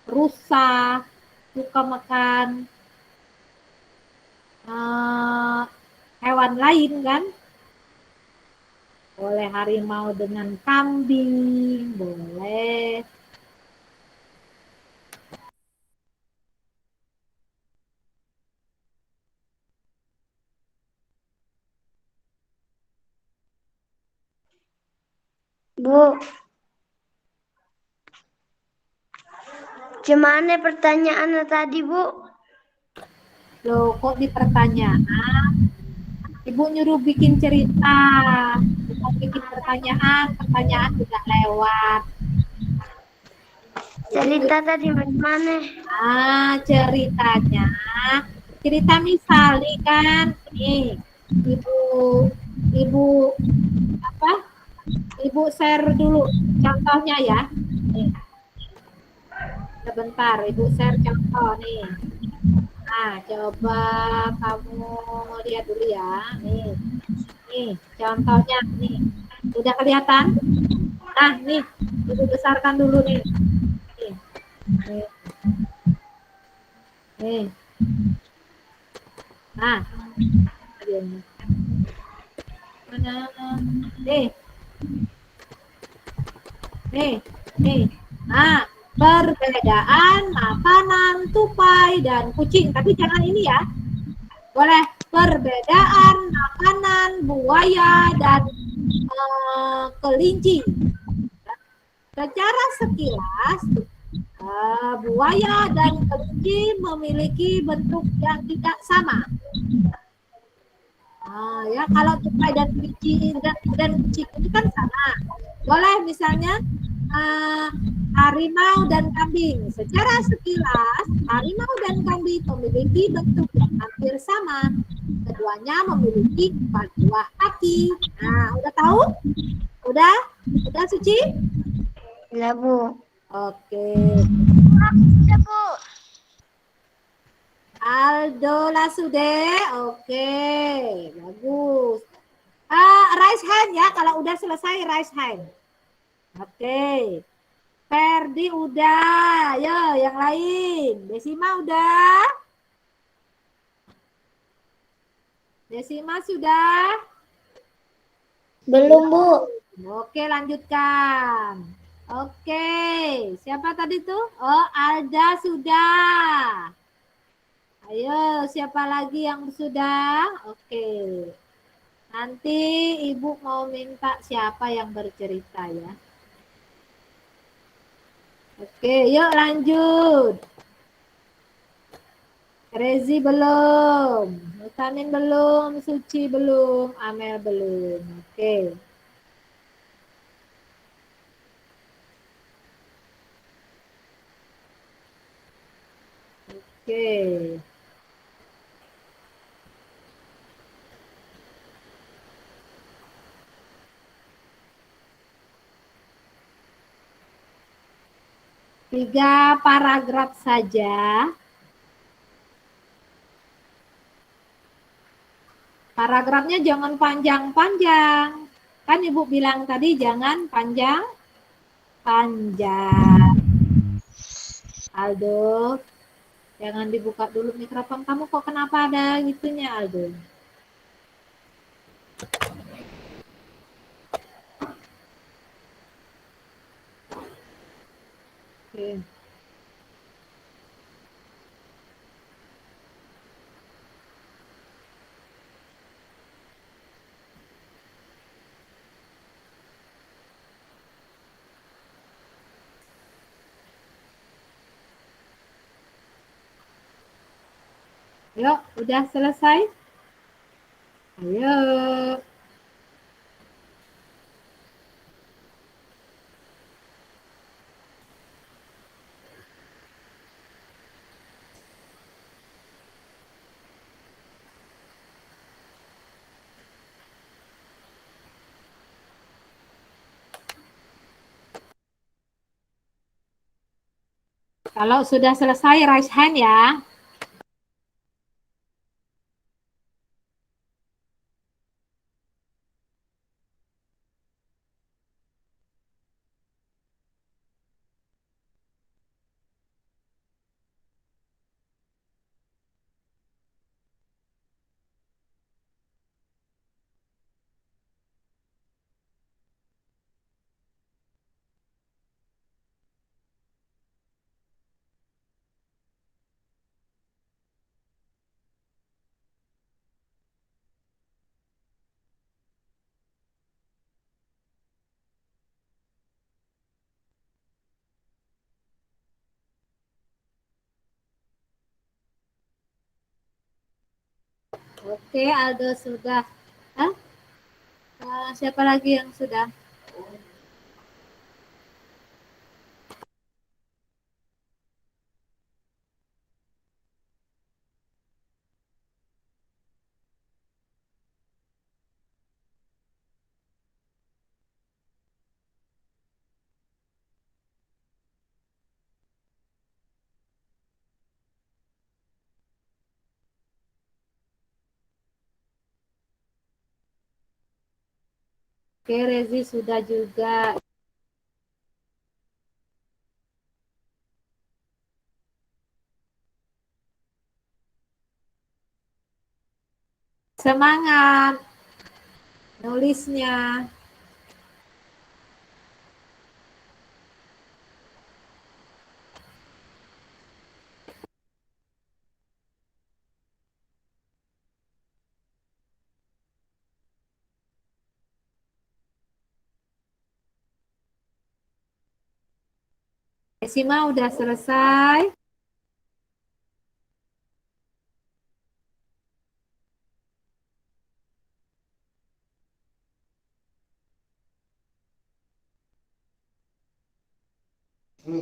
rusa, suka makan hewan lain kan. Boleh harimau dengan kambing, boleh. Bu. Gimana pertanyaannya tadi, Bu? Loh, kok di pertanyaan? Ibu nyuruh bikin cerita. Bukan bikin pertanyaan udah lewat. Cerita tadi bagaimana? Ceritanya. Cerita misal nih kan. Nih, Ibu apa? Ibu share dulu contohnya ya. Nih. Sebentar, Ibu share contoh nih. Nah, coba kamu lihat dulu ya. Nih, contohnya nih. Udah kelihatan? Nah, nih, Ibu besarkan dulu nih. Nih. Nah, mana? Nih. Nah, perbedaan makanan tupai dan kucing. Tapi jangan ini ya. Boleh perbedaan makanan buaya dan kelinci. Secara sekilas, buaya dan kelinci memiliki bentuk yang tidak sama. Ya kalau tupai dan kelinci dan kucing itu kan sama. Boleh misalnya harimau dan kambing. Secara sekilas, harimau dan kambing memiliki bentuk yang hampir sama. Keduanya memiliki 4 buah kaki. Nah, udah tahu? Udah Suci? Ya, Bu. Oke. Ya, Bu. Aldo Lasude, oke, bagus. Raise hand ya, kalau udah selesai raise hand. Oke. Ferdi udah, yo yang lain. Desima udah? Desima sudah? Belum, Bu. Oke, lanjutkan. Oke, siapa tadi tuh? Oh, Alda sudah. Ayo, siapa lagi yang sudah? Oke. Nanti Ibu mau minta siapa yang bercerita ya. Oke, yuk lanjut. Rezi belum, Mutamin belum, Suci belum, Amel belum. Oke. Oke. Tiga paragraf saja. Paragrafnya jangan panjang-panjang. Kan Ibu bilang tadi jangan panjang-panjang. Aldo, jangan dibuka dulu mikrofon kamu, kok kenapa ada gitunya, Aldo? Oke. Yuk, udah selesai? Ayo. Kalau sudah selesai, raise hand ya. Oke, Aldo sudah. Hah? Siapa lagi yang sudah? Oke, Rezi sudah juga. Semangat nulisnya. Desima udah selesai.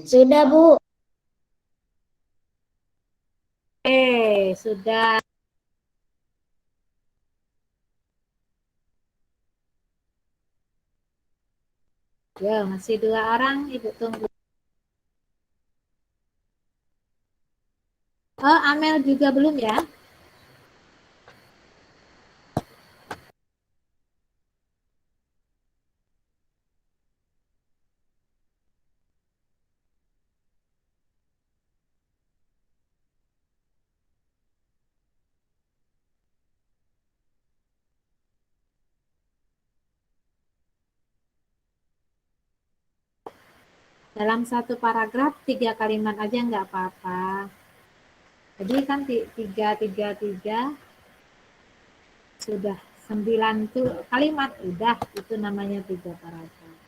Sudah, Bu. Sudah. Ya, masih 2 orang, Ibu tunggu. Oh, Amel juga belum ya? Dalam satu paragraf 3 kalimat aja nggak apa-apa. Jadi kan 3 sudah 9 tuh kalimat, udah itu namanya 3 paragraf.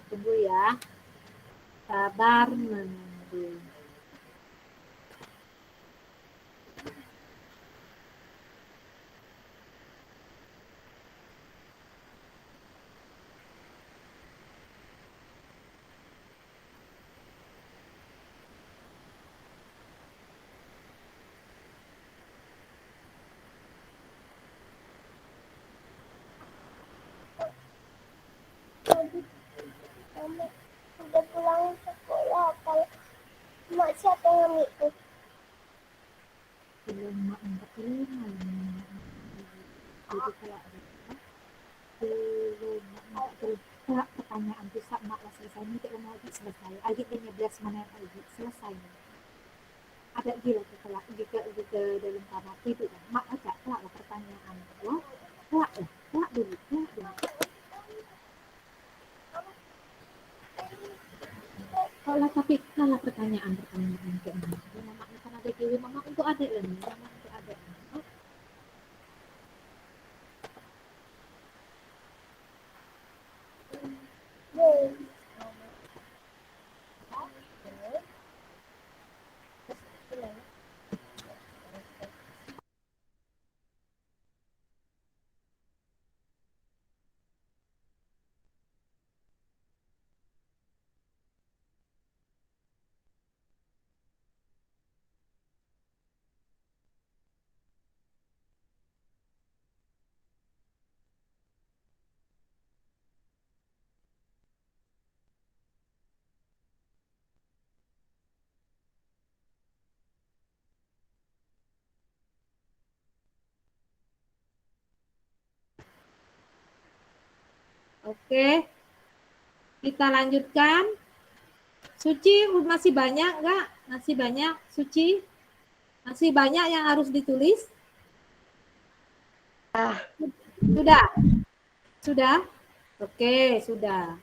Tunggu ya. Sabar menunggu. Udah pulang sekolah kalau mak siapa yang itu? Belum mak angkat telepon. Jadi kalau ada belum mak angkat telepon. Kak, pertanyaan tuh sak mak lah selesai nih kita mau lagi selesai. Lagi 15 menit lagi selesai. Ada gila tuh kelak juga dalam kamar itu kan. Mak aja kelak lah pertanyaan. Wah, kelak dulu. Kalau tapi kalau pertanyaan kayak mana? Mama kan ada dewi, mama untuk adik lah nih, mama untuk adik. Oh, oke, kita lanjutkan. Suci masih banyak nggak? Masih banyak, Suci? Masih banyak yang harus ditulis? Sudah? Sudah? Oke, sudah.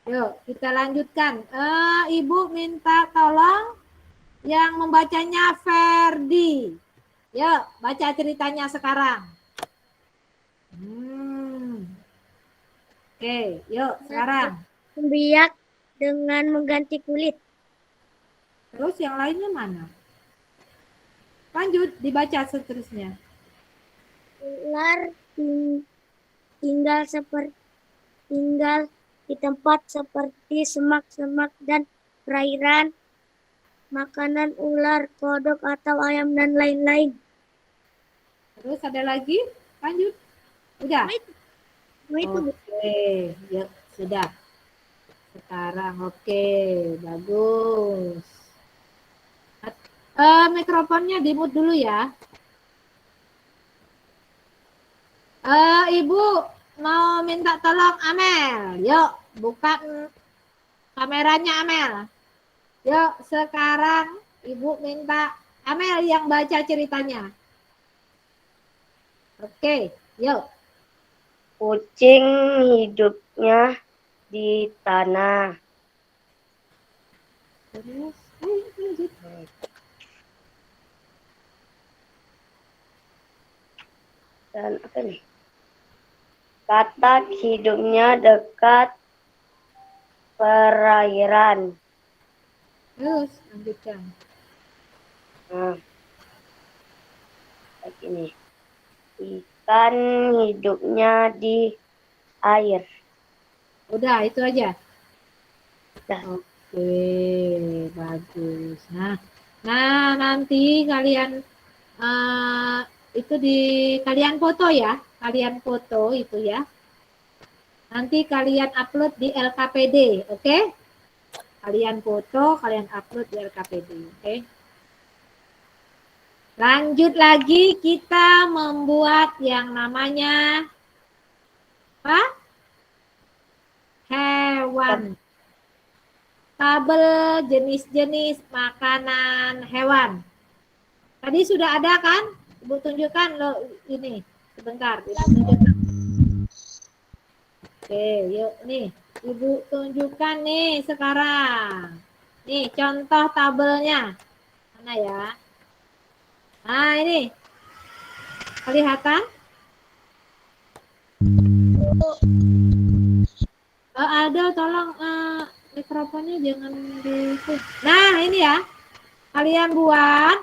Yuk, kita lanjutkan. Ibu minta tolong yang membacanya Ferdi. Yuk, baca ceritanya sekarang. Oke, yuk sekarang. Biak dengan mengganti kulit. Terus yang lainnya mana? Lanjut, dibaca seterusnya. Ular tinggal di tempat seperti semak-semak dan perairan. Makanan ular, kodok atau ayam dan lain-lain. Terus ada lagi? Lanjut. Udah? Oke, yuk sudah. Sekarang oke, bagus. Mikrofonnya di-mute dulu ya. Ibu mau minta tolong Amel. Yuk, buka kameranya Amel. Yuk, sekarang Ibu minta Amel yang baca ceritanya. Oke, yuk. Kucing hidupnya di tanah. Terus, lanjut. Dan apa nih? Katak hidupnya dekat perairan. Terus, lanjutkan. Nah, kayak gini. Ikan hidupnya di air. Udah, itu aja. Udah. Oke, bagus. Nah, nanti kalian itu kalian foto ya, kalian foto itu ya. Nanti kalian upload di LKPD, oke? Kalian foto, kalian upload di LKPD, oke? Lanjut lagi, kita membuat yang namanya apa? Hewan. Tabel jenis-jenis makanan hewan. Tadi sudah ada kan? Ibu tunjukkan lo ini sebentar. Ibu tunjukkan. Oke, yuk nih. Ibu tunjukkan nih sekarang. Nih contoh tabelnya. Mana ya? Nah ini. Kelihatan? Aldo tolong mikrofonnya jangan di. Nah, ini ya. Kalian buat.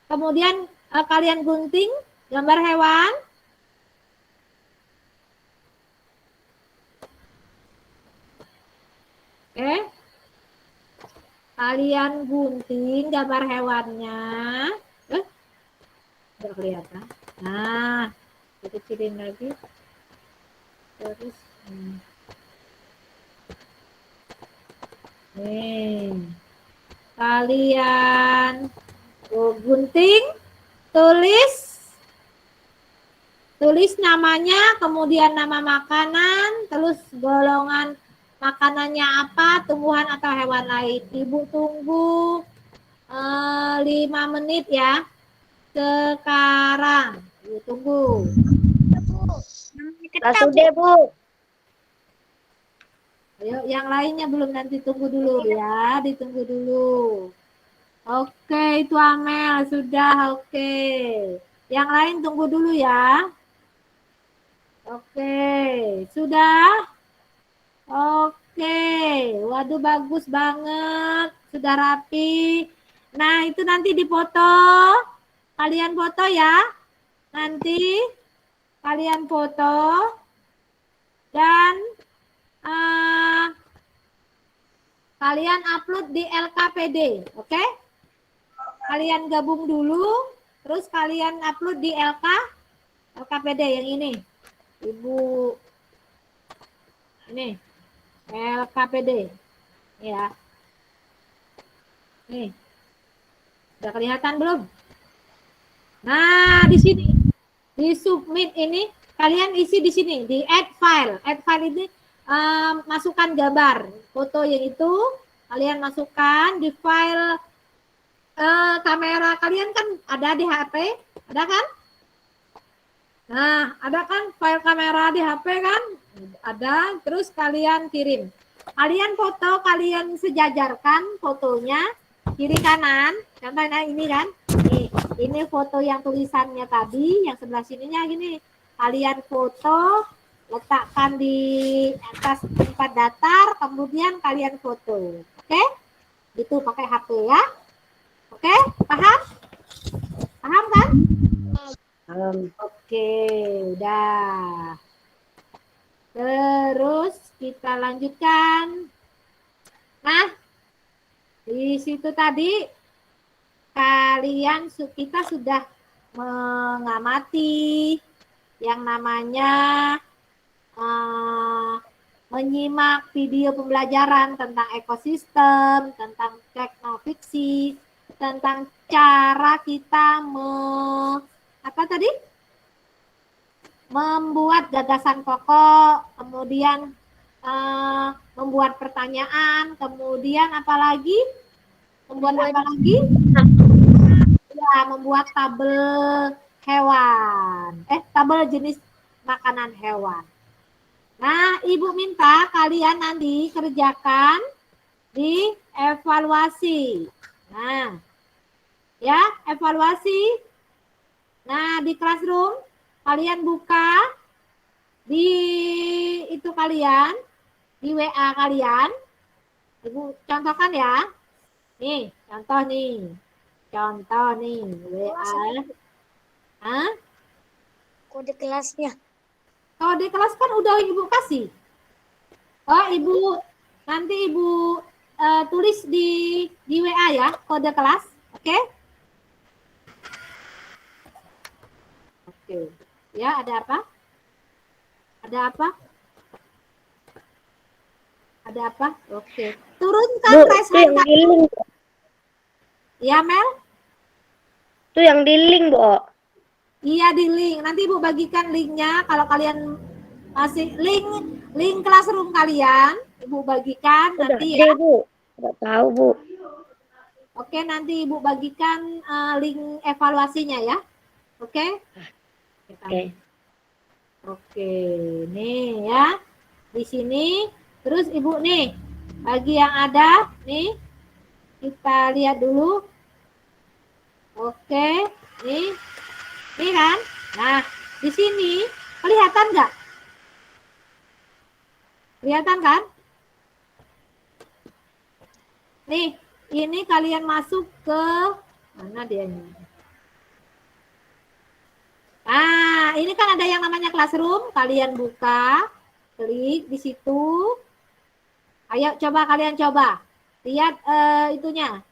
Kemudian kalian gunting gambar hewan. Oke. Kalian gunting gambar hewannya. Udah kelihatan. Nah, kecilin lagi. Terus nih. Kalian gunting, tulis namanya, kemudian nama makanan, terus golongan makanannya apa, tumbuhan atau hewan lain. Ibu tunggu 5 menit ya. Sekarang, Ibu tunggu. Sudah, Bu. Ayo, yang lainnya belum, nanti tunggu dulu ya, ditunggu dulu. Oke, itu Amel sudah oke. Yang lain tunggu dulu ya. Oke, sudah. Oke, waduh bagus banget, sudah rapi. Nah, itu nanti dipoto. Kalian foto ya. Nanti kalian foto dan kalian upload di LKPD, oke? Kalian gabung dulu, terus kalian upload di LKPD yang ini. Ibu, ini LKPD, ya. Nih, udah kelihatan belum? Nah, di sini, di submit ini, kalian isi di sini, di add file. Add file ini masukkan gambar, foto yang itu, kalian masukkan di file kamera kalian kan ada di HP, ada kan? Nah, ada kan file kamera di HP kan? Ada, terus kalian kirim. Kalian foto, kalian sejajarkan fotonya kiri kanan. Contohnya ini kan? Nih, ini foto yang tulisannya tadi, yang sebelah sininya gini. Kalian foto, letakkan di atas tempat datar, kemudian kalian foto. Oke? Itu pakai HP ya. Oke, paham? Paham kan? Oke, udah. Terus kita lanjutkan. Nah, di situ tadi kita sudah mengamati yang namanya menyimak video pembelajaran tentang ekosistem, tentang teknofiksi, tentang cara kita membuat gagasan pokok, kemudian membuat pertanyaan, kemudian apalagi? Ya, membuat tabel hewan. Tabel jenis makanan hewan. Nah, Ibu minta kalian nanti kerjakan di evaluasi. Nah, ya, evaluasi. Nah, di classroom kalian buka di itu kalian, di WA kalian. Ibu contohkan ya. Nih, contoh nih. WA. Kode kelasnya. Kode kelas kan udah Ibu kasih. Oh, Ibu nanti Ibu tulis di WA ya, kode kelas. Oke? Oke. Ya, ada apa? Ada apa? Oke. Turunkan raise hand. Ya, Mel? Itu yang di link, Bu. Iya, di link. Nanti Ibu bagikan linknya. Kalau kalian masih link classroom kalian, Ibu bagikan nanti ya. Bu. Nggak tahu, Bu. Oke, nanti Ibu bagikan link evaluasinya ya. Oke? Oke, nih ya. Di sini terus Ibu nih, bagi yang ada nih kita lihat dulu. Oke, nih kan? Nah, di sini kelihatan nggak? Kelihatan kan? Nih, ini kalian masuk ke mana dia ini? Ah, ini kan ada yang namanya classroom. Kalian buka, klik di situ. Ayo coba kalian coba. Lihat itunya.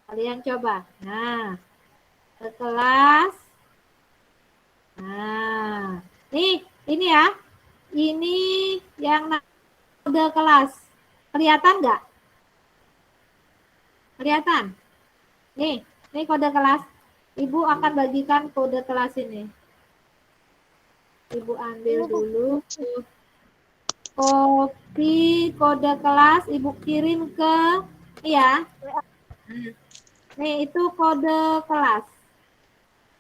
Kalian coba. Nah, ke kelas. Nah, nih, ini ya. Ini yang kode kelas. Kelihatan nggak? Kelihatan? Nih kode kelas. Ibu akan bagikan kode kelas ini. Ibu ambil dulu. Copy kode kelas, Ibu kirim ke, iya. Nih, itu kode kelas.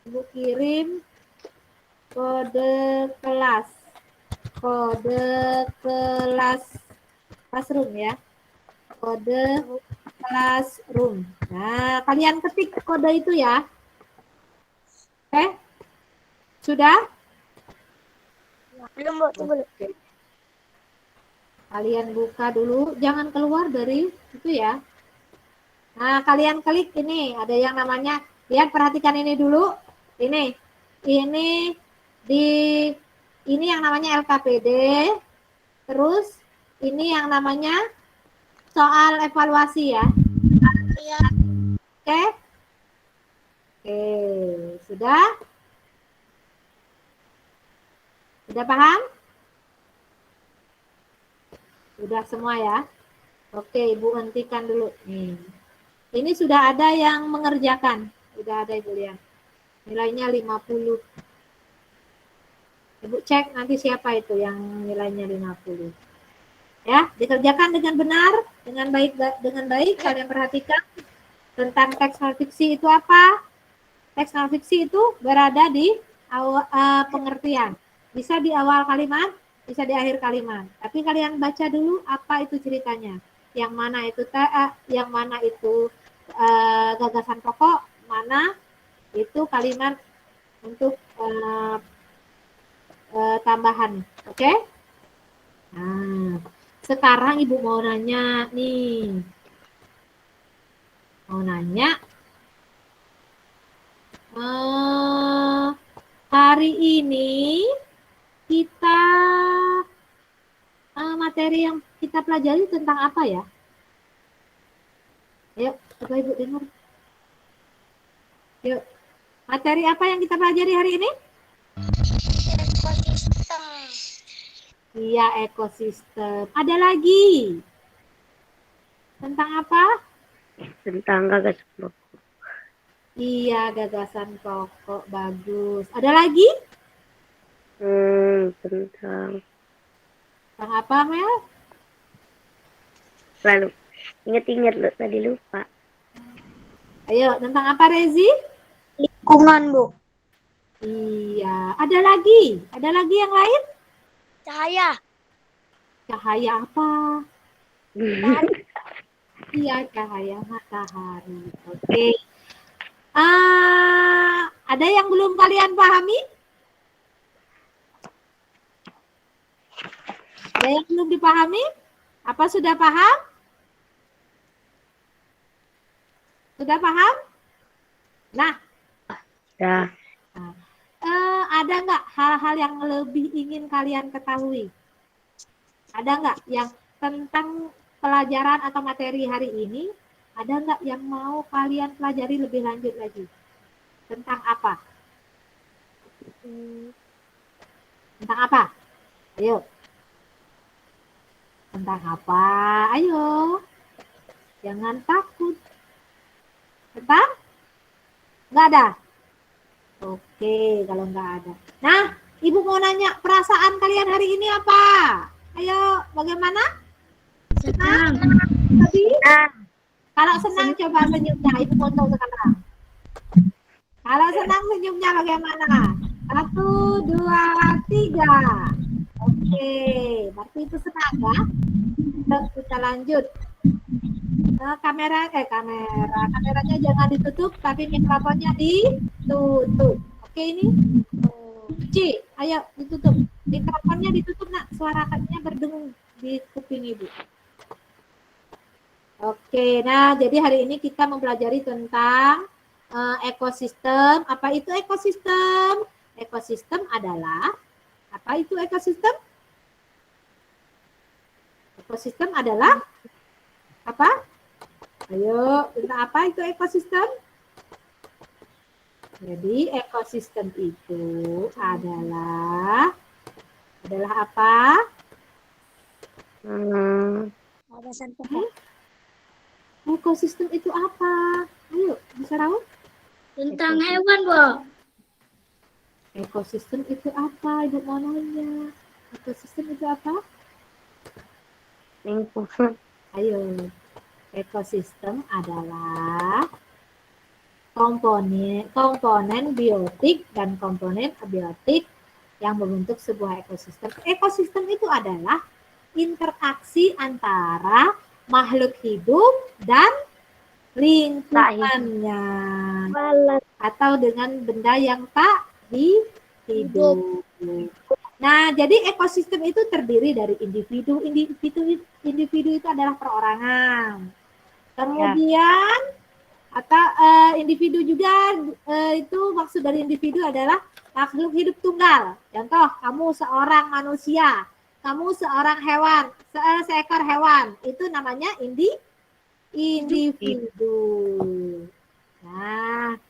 Ibu kirim kode kelas. Kode kelas classroom ya. Kode classroom. Nah, kalian ketik kode itu ya. Oke? Sudah? Belum, Bu. Tunggu. Oke. Kalian buka dulu, jangan keluar dari itu ya. Nah, kalian klik ini, ada yang namanya, lihat perhatikan ini dulu. Ini ini yang namanya LKPD. Terus ini yang namanya soal evaluasi ya. Iya. Oke? Oke, sudah? Sudah paham? Sudah semua ya? Oke, Ibu hentikan dulu. Nih. Ini sudah ada yang mengerjakan. Sudah ada Ibu lihat. Nilainya 50. Ibu cek nanti siapa itu yang nilainya 50. Ya, dikerjakan dengan benar, dengan baik kalian perhatikan tentang teks non fiksi itu apa? Teks non fiksi itu berada di pengertian. Bisa di awal kalimat, bisa di akhir kalimat. Tapi kalian baca dulu apa itu ceritanya. Yang mana itu gagasan pokok, mana itu kalimat untuk tambahan. Oke? Nah, sekarang Ibu mau nanya nih. Mau nanya. Hari ini kita materi yang kita pelajari tentang apa ya? Ayo, coba Ibu dengar. Yuk, materi apa yang kita pelajari hari ini? Ekosistem. Iya, ekosistem. Ada lagi? Tentang apa? Tentang gagasan pokok. Iya, gagasan pokok. Bagus. Ada lagi? Tentang apa, Mel? Lalu ingat-ingat lu tadi lupa. Ayo, tentang apa, Rezi? Lingkungan, Bu. Iya. Ada lagi? Ada lagi yang lain? Cahaya. Cahaya apa? Iya, cahaya matahari. Oke. Ada yang belum kalian pahami? Ada yang belum dipahami? Apa sudah paham? Sudah paham? Nah, Dah. ada nggak hal-hal yang lebih ingin kalian ketahui? Ada nggak yang tentang pelajaran atau materi hari ini? Ada nggak yang mau kalian pelajari lebih lanjut lagi? Tentang apa? Tentang apa? Ayo. Tentang apa? Ayo. Jangan takut. Tentang? Nggak ada? Oke, kalau nggak ada. Nah, Ibu mau nanya perasaan kalian hari ini apa? Ayo, bagaimana? Senang? Sedih? Kalau senang coba senyumnya, Ibu foto sekarang. Kalau senang senyumnya bagaimana? 1, 2, 3. Oke, berarti itu senang ya. Terus kita lanjut. Kameranya jangan ditutup, tapi mikrofonnya ditutup. Oke ini. Ci, ayo ditutup. Mikrofonnya ditutup nak, suaranya berdengung di kuping Ibu. Oke, nah jadi hari ini kita mempelajari tentang ekosistem. Apa itu ekosistem? Ekosistem adalah, apa itu ekosistem? Ekosistem adalah apa? Ayo, tentang apa itu ekosistem? Jadi ekosistem itu adalah apa? Gagasan pokok. Ekosistem itu apa? Ayo, bisa tahu? Tentang hewan, Bu. Ekosistem itu apa? Ibu mau nanya. Ekosistem itu apa? Lingkungan. Ayo. Ekosistem adalah komponen biotik dan komponen abiotik yang membentuk sebuah ekosistem. Ekosistem itu adalah interaksi antara makhluk hidup dan lingkungannya atau dengan benda yang tak hidup. Nah, jadi ekosistem itu terdiri dari individu. Individu itu adalah perorangan. Kemudian atau individu juga itu maksud dari individu adalah makhluk hidup tunggal. Contoh, kamu seorang manusia, kamu seorang hewan, seekor hewan, itu namanya individu. Nah,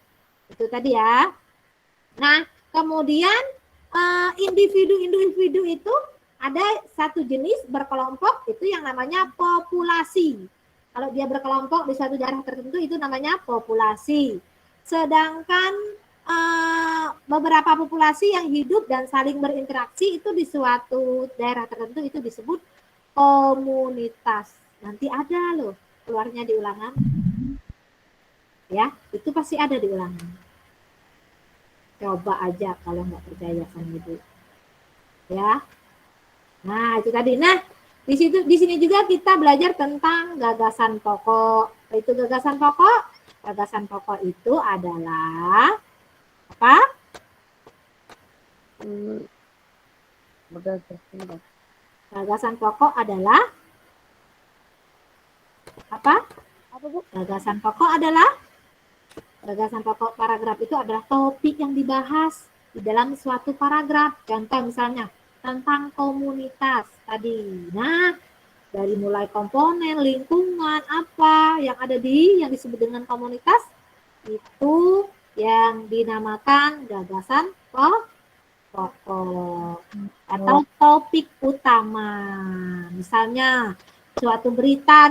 itu tadi ya. Nah, kemudian individu itu ada satu jenis berkelompok, itu yang namanya populasi. Kalau dia berkelompok di suatu daerah tertentu itu namanya populasi. Sedangkan beberapa populasi yang hidup dan saling berinteraksi itu di suatu daerah tertentu itu disebut komunitas. Nanti ada loh keluarnya di ulangan. Ya, itu pasti ada di ulangan. Coba aja kalau nggak percaya sama Ibu. Ya. Nah, itu tadi. Nah, di sini juga kita belajar tentang gagasan pokok. Itu gagasan pokok. Gagasan pokok itu adalah apa? Gagasan pokok adalah apa? Gagasan pokok adalah gagasan pokok paragraf itu adalah topik yang dibahas di dalam suatu paragraf. Contoh misalnya tentang komunitas tadi. Nah, dari mulai komponen, lingkungan, apa yang ada yang disebut dengan komunitas itu yang dinamakan gagasan pokok atau topik utama. Misalnya suatu berita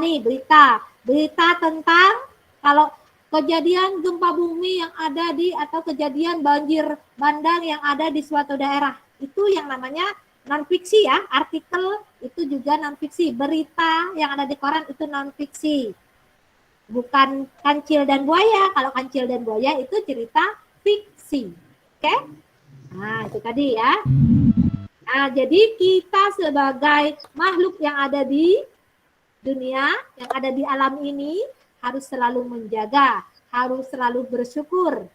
tentang kalau kejadian gempa bumi yang ada atau kejadian banjir bandang yang ada di suatu daerah. Itu yang namanya non-fiksi ya. Artikel itu juga non-fiksi. Berita yang ada di koran itu non-fiksi. Bukan Kancil dan Buaya. Kalau Kancil dan Buaya itu cerita fiksi. Oke? Nah, itu tadi ya. Nah, jadi kita sebagai makhluk yang ada di dunia, yang ada di alam ini, harus selalu menjaga, harus selalu bersyukur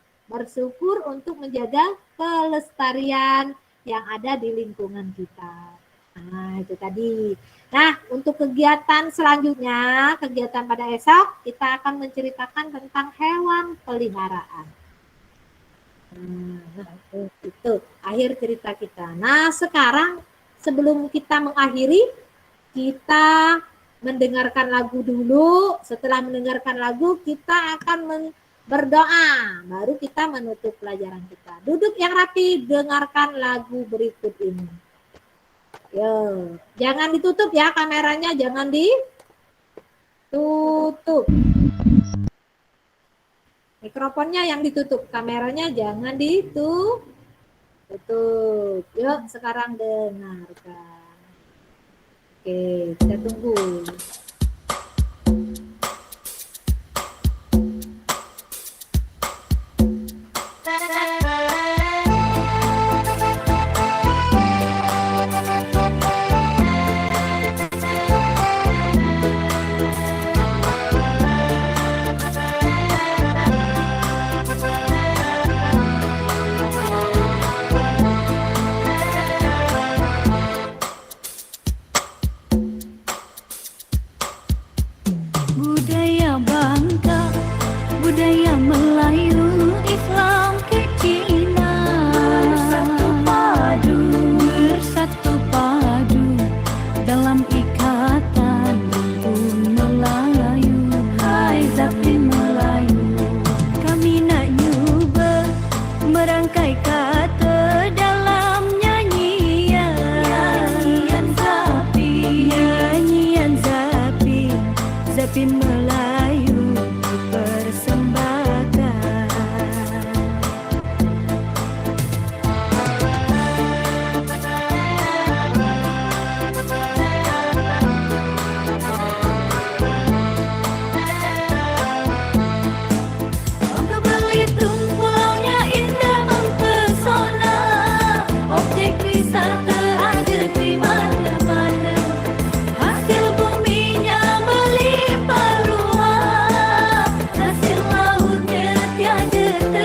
untuk menjaga kelestarian yang ada di lingkungan kita. Nah, itu tadi. Nah, untuk kegiatan selanjutnya, kegiatan pada esok, kita akan menceritakan tentang hewan peliharaan. Nah, itu akhir cerita kita. Nah, sekarang sebelum kita mengakhiri, kita mendengarkan lagu dulu. Setelah mendengarkan lagu, kita akan berdoa. Baru kita menutup pelajaran kita. Duduk yang rapi, dengarkan lagu berikut ini. Yo, jangan ditutup ya kameranya, jangan ditutup. Mikrofonnya yang ditutup, kameranya jangan ditutup. Yuk, sekarang dengarkan. Oke, kita tunggu.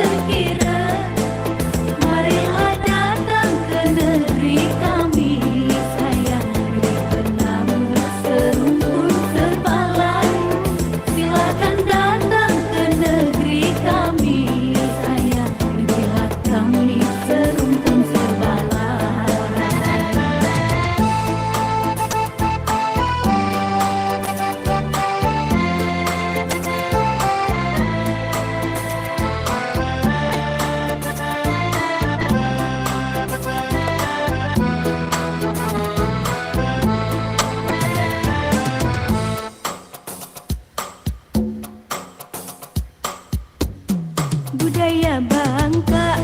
terkira. Marilah datang ke negeri kami, sayang negeri penambur serumpun sebalai. Silakan datang ke negeri kami, sayang negerilah kami serumpun sebalai. Budaya Bangka,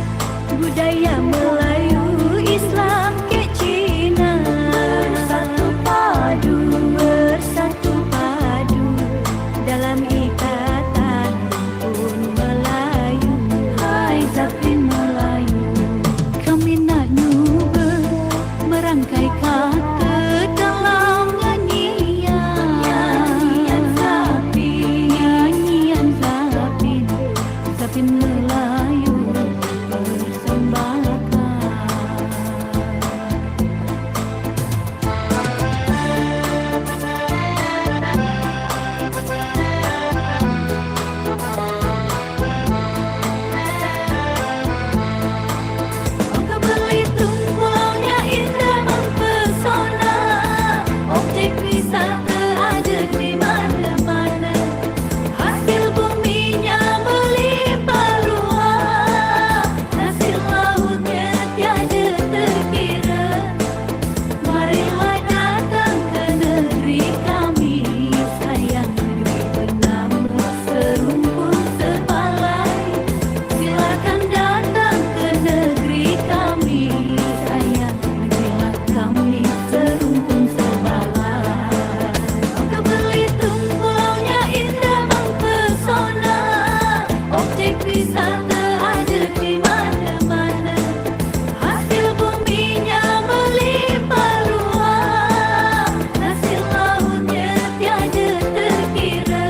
budaya Melayu, Islam ke Cina, bersatu padu dalam ikatan rumpun Melayu. Hai Zapin Melayu, kami nak nyuba merangkai kata dalam nyanyian Zapin Melayu persembahkan. Bangka Belitung pulaunya indah mempesona, objek wisata ada di mana-mana. Hasil buminya melimpah ruah, hasil lautnya tiada terkira. Marilah datang ke negeri kami, sayang negeri penambur serumpun sebalai. Silakan datang ke negeri kami, sayang negerilah kami serumpun sebalai. Bangka Belitung pulaunya indah mempesona, objek wisata ada di mana-mana. Hasil buminya melimpah ruah, hasil lautnya tiada terkira.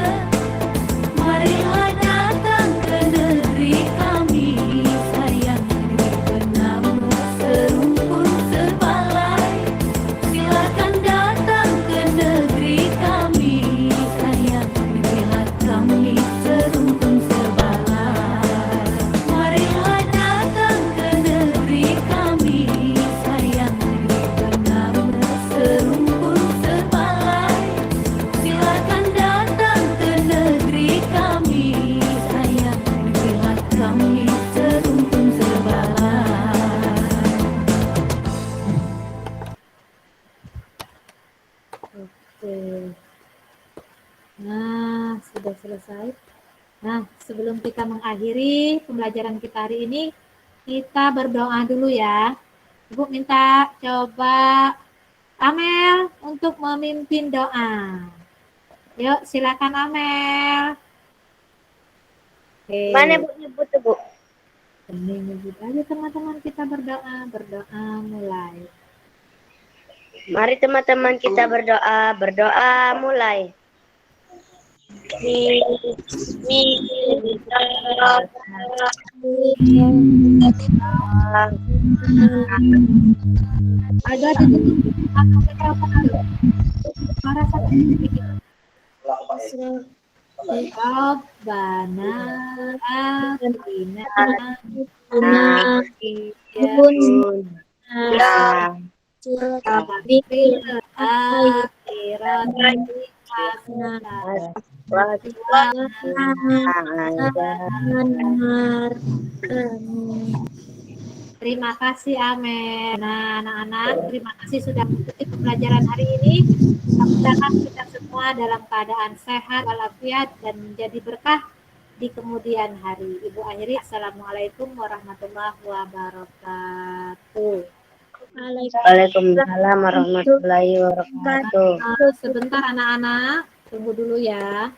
Marilah datang ke negeri kami, sayang negeri penambur serumpun sebalai. Silakan datang ke negeri kami, sayang negerilah kami serumpun sebalai. Marilah datang ke negeri kami, sayang negeri penambur serumpun sebalai. Silakan datang ke negeri kami, sayang negerilah kami serumpun sebalai. Oke. Nah, sudah selesai. Nah, sebelum kita mengakhiri pembelajaran kita hari ini, kita berdoa dulu ya. Ibu minta coba Amel untuk memimpin doa. Yuk, silakan Amel. Oke. Mana Bu nyebut tuh, Bu? Ini nyebut aja teman-teman kita berdoa mulai. Mari teman-teman kita berdoa mulai. Agak ditutup aku mikrofon dulu. Suara satu sedikit. Rabbana atina fil akhirati Terima kasih Amel. Nah, anak-anak, terima kasih sudah mengikuti pembelajaran hari ini. Mudah-mudahan kita semua dalam keadaan sehat, walafiat, dan menjadi berkah di kemudian hari. Ibu akhiri, Assalamualaikum warahmatullahi wabarakatuh. Waalaikumsalam warahmatullahi wabarakatuh. Sebentar anak-anak, tunggu dulu ya.